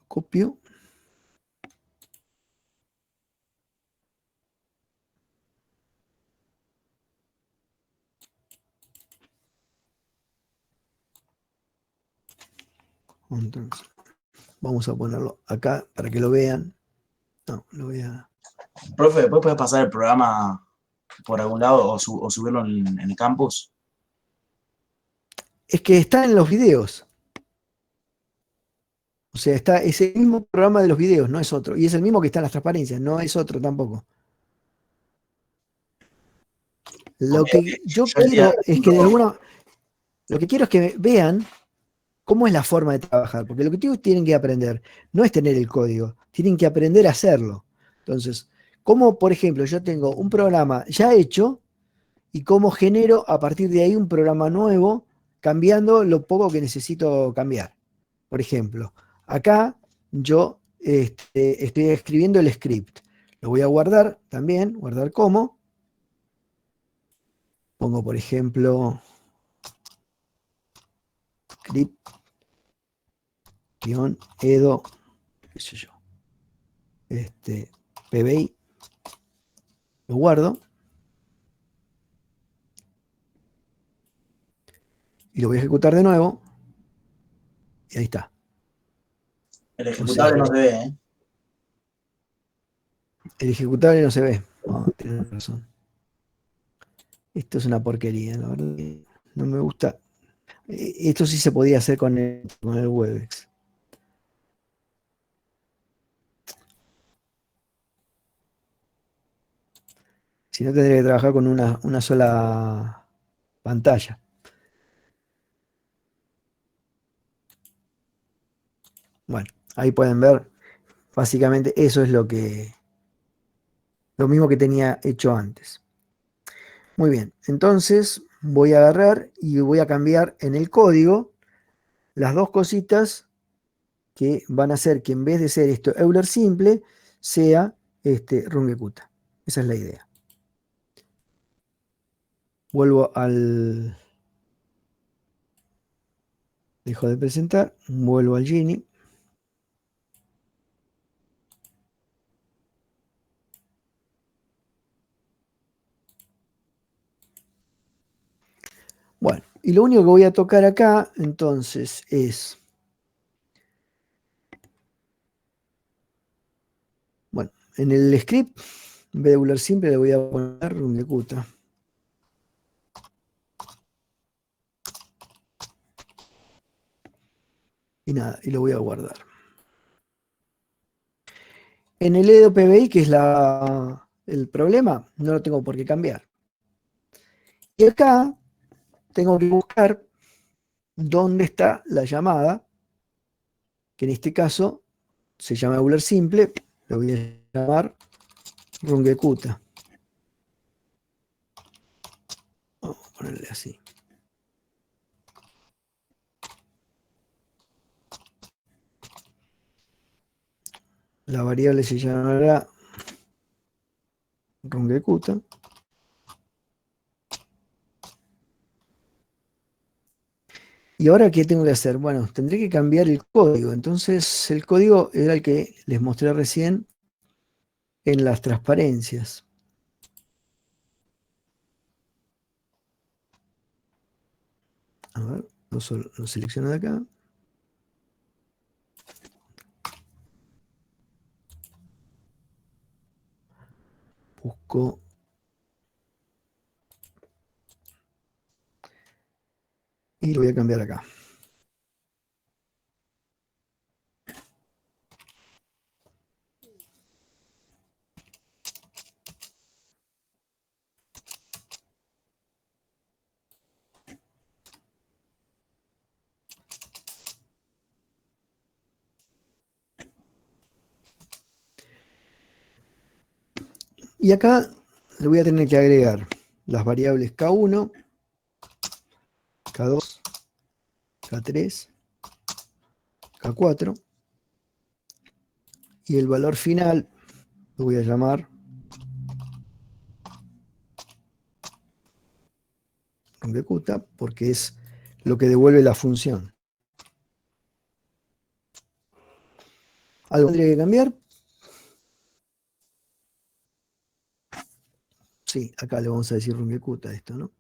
[SPEAKER 1] copio. Entonces, vamos a ponerlo acá para que lo vean. No, lo voy a...
[SPEAKER 2] Profe, ¿después puedes pasar el programa por algún lado o subirlo en el campus?
[SPEAKER 1] Es que está en los videos. O sea, es el mismo programa de los videos, no es otro. Y es el mismo que está en las transparencias, no es otro tampoco. Lo
[SPEAKER 2] Ok,
[SPEAKER 1] que yo
[SPEAKER 2] yo el día
[SPEAKER 1] quiero es que de alguna... Lo que quiero es que vean cómo es la forma de trabajar, porque lo que tienen que aprender no es tener el código, tienen que aprender a hacerlo. Entonces, como por ejemplo yo tengo un programa ya hecho y cómo genero a partir de ahí un programa nuevo, cambiando lo poco que necesito cambiar. Por ejemplo, acá yo estoy escribiendo el script. Lo voy a guardar también, guardar como. Pongo, por ejemplo, script-edo, qué sé yo, PBI, lo guardo y lo voy a ejecutar de nuevo y ahí está.
[SPEAKER 2] el
[SPEAKER 1] O sea,
[SPEAKER 2] ejecutable no se ve, ¿eh?
[SPEAKER 1] el ejecutable no se ve. Tienes razón. Esto es una porquería, la verdad que no me gusta. Esto sí se podía hacer con el Webex. Si no, tendría que trabajar con una sola pantalla. Bueno, ahí pueden ver. Básicamente eso es lo mismo que tenía hecho antes. Muy bien, entonces voy a agarrar y voy a cambiar en el código las dos cositas que van a hacer que en vez de ser esto Euler simple, sea Rungecuta. Esa es la idea. Vuelvo al... Dejo de presentar, vuelvo al Gini. Bueno, y lo único que voy a tocar acá, entonces, es... Bueno, en el script, en vez de Euler simple, le voy a poner Rungecuta. Y nada, y lo voy a guardar. En el EDO PBI, que es el problema, no lo tengo por qué cambiar. Y acá tengo que buscar dónde está la llamada, que en este caso se llama Euler simple, lo voy a llamar Rungecuta. Vamos a ponerle así. La variable se llamará Rungecuta. ¿Y ahora qué tengo que hacer? Bueno, tendré que cambiar el código. Entonces, el código era el que les mostré recién en las transparencias. A ver, lo selecciono de acá. Busco. Y lo voy a cambiar acá. Y acá le voy a tener que agregar las variables K1, K2, K3, K4. Y el valor final lo voy a llamar Rungecuta porque es lo que devuelve la función. ¿Algo tendría que cambiar? Sí, acá le vamos a decir Rungecuta a esto, ¿no?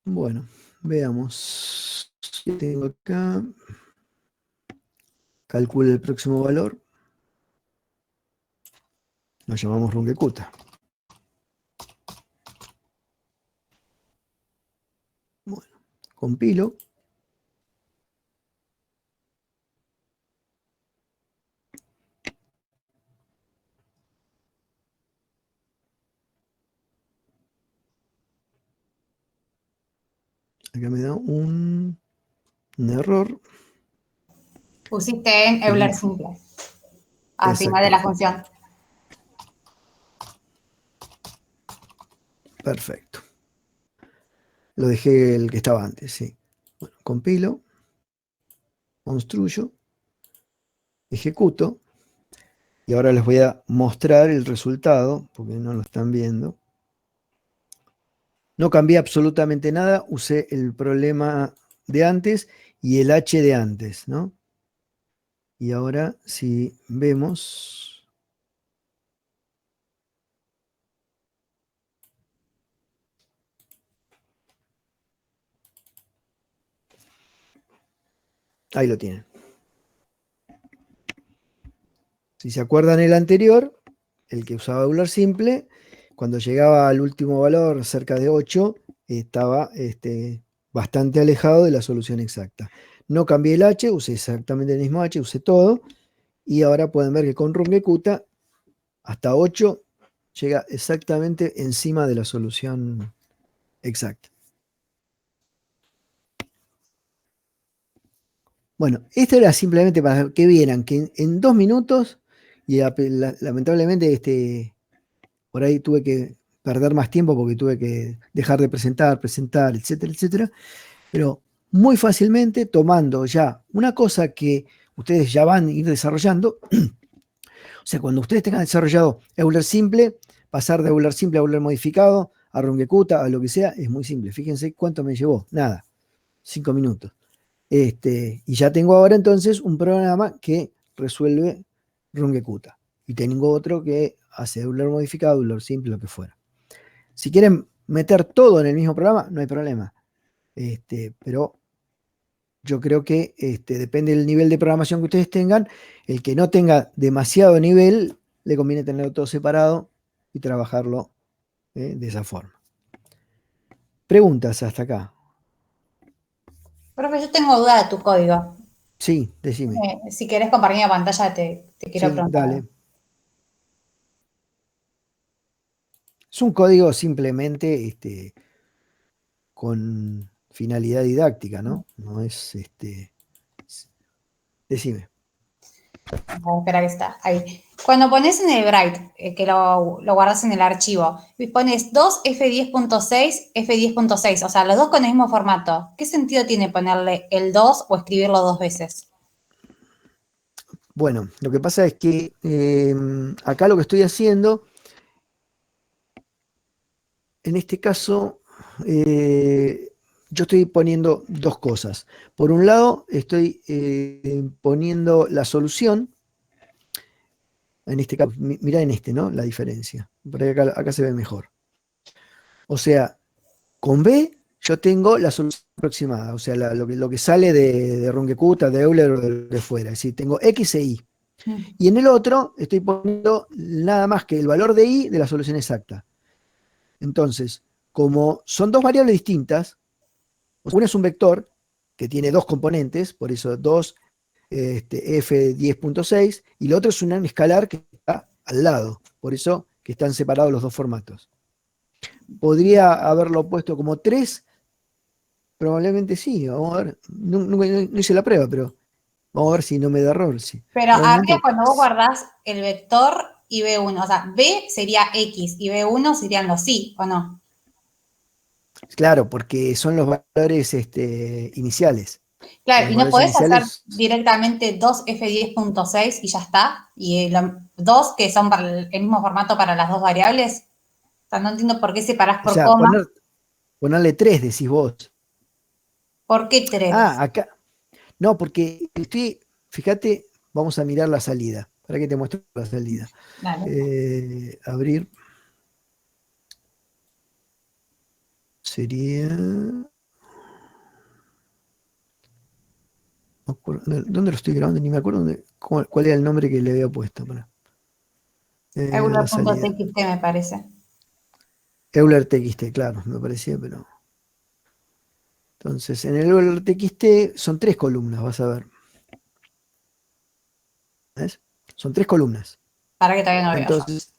[SPEAKER 1] Bueno, veamos. ¿Qué tengo acá? Calcule el próximo valor. Lo llamamos Rungecuta. compilo. Acá me da un error.
[SPEAKER 3] Pusiste en Euler simple. Encima de la función.
[SPEAKER 1] Perfecto. Lo dejé el que estaba antes, sí. Bueno, compilo, construyo, ejecuto. Y ahora les voy a mostrar el resultado, porque no lo están viendo. No cambié absolutamente nada, usé el problema de antes y el H de antes, ¿no? Y ahora si vemos, ahí lo tienen. Si se acuerdan el anterior, el que usaba Euler simple, cuando llegaba al último valor, cerca de 8, estaba bastante alejado de la solución exacta. No cambié el H, usé exactamente el mismo H, usé todo, y ahora pueden ver que con Runge-Kutta hasta 8 llega exactamente encima de la solución exacta. Bueno, esto era simplemente para que vieran que en 2 minutos, y lamentablemente por ahí tuve que perder más tiempo porque tuve que dejar de presentar, etcétera, etcétera, pero muy fácilmente tomando ya una cosa que ustedes ya van a ir desarrollando. O sea, cuando ustedes tengan desarrollado Euler simple, pasar de Euler simple a Euler modificado, a Runge-Kutta, a lo que sea, es muy simple. Fíjense cuánto me llevó. Nada, 5 minutos. Y ya tengo ahora entonces un programa que resuelve Runge-Kutta. Y tengo otro que hace Euler modificado, Euler simple, lo que fuera. Si quieren meter todo en el mismo programa, no hay problema. Pero yo creo que depende del nivel de programación que ustedes tengan. El que no tenga demasiado nivel, le conviene tenerlo todo separado y trabajarlo de esa forma. Preguntas hasta acá.
[SPEAKER 3] Profe, yo tengo duda de tu código.
[SPEAKER 1] Sí, decime.
[SPEAKER 3] Si querés compartir la pantalla, te quiero
[SPEAKER 1] Sí,
[SPEAKER 3] preguntar.
[SPEAKER 1] dale. Es un código simplemente con finalidad didáctica, ¿no? No es Decime.
[SPEAKER 3] Espera que está ahí. Cuando pones en el Bright, que lo guardas en el archivo, y pones 2 F10.6, F10.6, o sea, los dos con el mismo formato, ¿qué sentido tiene ponerle el 2 o escribirlo 2 veces?
[SPEAKER 1] Bueno, lo que pasa es que acá lo que estoy haciendo, en este caso, yo estoy poniendo dos cosas. Por un lado, estoy poniendo la solución. En este caso, mirá ¿no? La diferencia. Por ahí acá se ve mejor. O sea, con B yo tengo la solución aproximada, o sea, lo que sale de Runge-Kutta, de Euler o de lo que fuera. Es decir, tengo X e Y. Y en el otro estoy poniendo nada más que el valor de Y de la solución exacta. Entonces, como son dos variables distintas, una es un vector que tiene dos componentes, por eso 2 F10.6, y la otra es un escalar que está al lado, por eso que están separados los dos formatos. ¿Podría haberlo puesto como 3? Probablemente sí, vamos a ver. No hice la prueba, pero vamos a ver si no me da error. Sí.
[SPEAKER 3] Pero habría cuando vos guardás el vector y B1, o sea, B sería X y B1 serían los Y, ¿o no?
[SPEAKER 1] Claro, porque son los valores iniciales.
[SPEAKER 3] Claro,
[SPEAKER 1] Los
[SPEAKER 3] y no
[SPEAKER 1] valores
[SPEAKER 3] podés hacer
[SPEAKER 1] iniciales,
[SPEAKER 3] directamente 2 F10.6 y ya está. Y dos que son para el mismo formato para las dos variables. O sea, no entiendo por qué separás
[SPEAKER 1] o
[SPEAKER 3] por
[SPEAKER 1] sea,
[SPEAKER 3] coma.
[SPEAKER 1] ponerle 3, decís vos.
[SPEAKER 3] ¿Por qué 3?
[SPEAKER 1] Ah, acá. No, porque fíjate, vamos a mirar la salida. Para que te muestre la salida. Abrir. Sería. ¿Dónde lo estoy grabando? Ni me acuerdo cuál era el nombre que le había puesto. La salida.
[SPEAKER 3] Euler.txt me parece.
[SPEAKER 1] Euler TXT, claro, me parecía, pero. Entonces, en el valor TXT son 3 columnas, vas a ver. ¿Ves? Son 3 columnas.
[SPEAKER 3] Para que todavía no veo yo.
[SPEAKER 1] Entonces,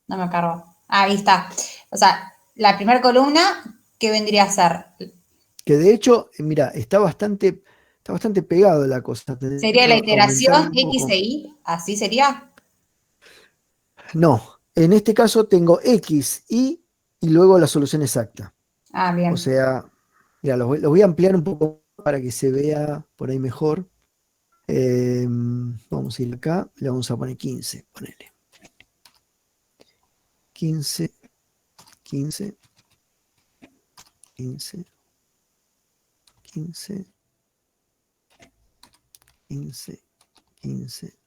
[SPEAKER 3] No me cargo. Ahí está. O sea, la primera columna, ¿qué vendría a ser?
[SPEAKER 1] que de hecho, mira, está bastante pegado la cosa.
[SPEAKER 3] ¿Sería la iteración
[SPEAKER 1] Aumentar un
[SPEAKER 3] X
[SPEAKER 1] poco.
[SPEAKER 3] e Y? ¿Así sería?
[SPEAKER 1] No, en este caso tengo X, Y y luego la solución exacta.
[SPEAKER 3] Ah, bien.
[SPEAKER 1] O sea, mira, los voy a ampliar un poco para que se vea por ahí mejor. Vamos a ir acá, le vamos a poner 15, ponele. 15, 15, 15, 15, 15, 15,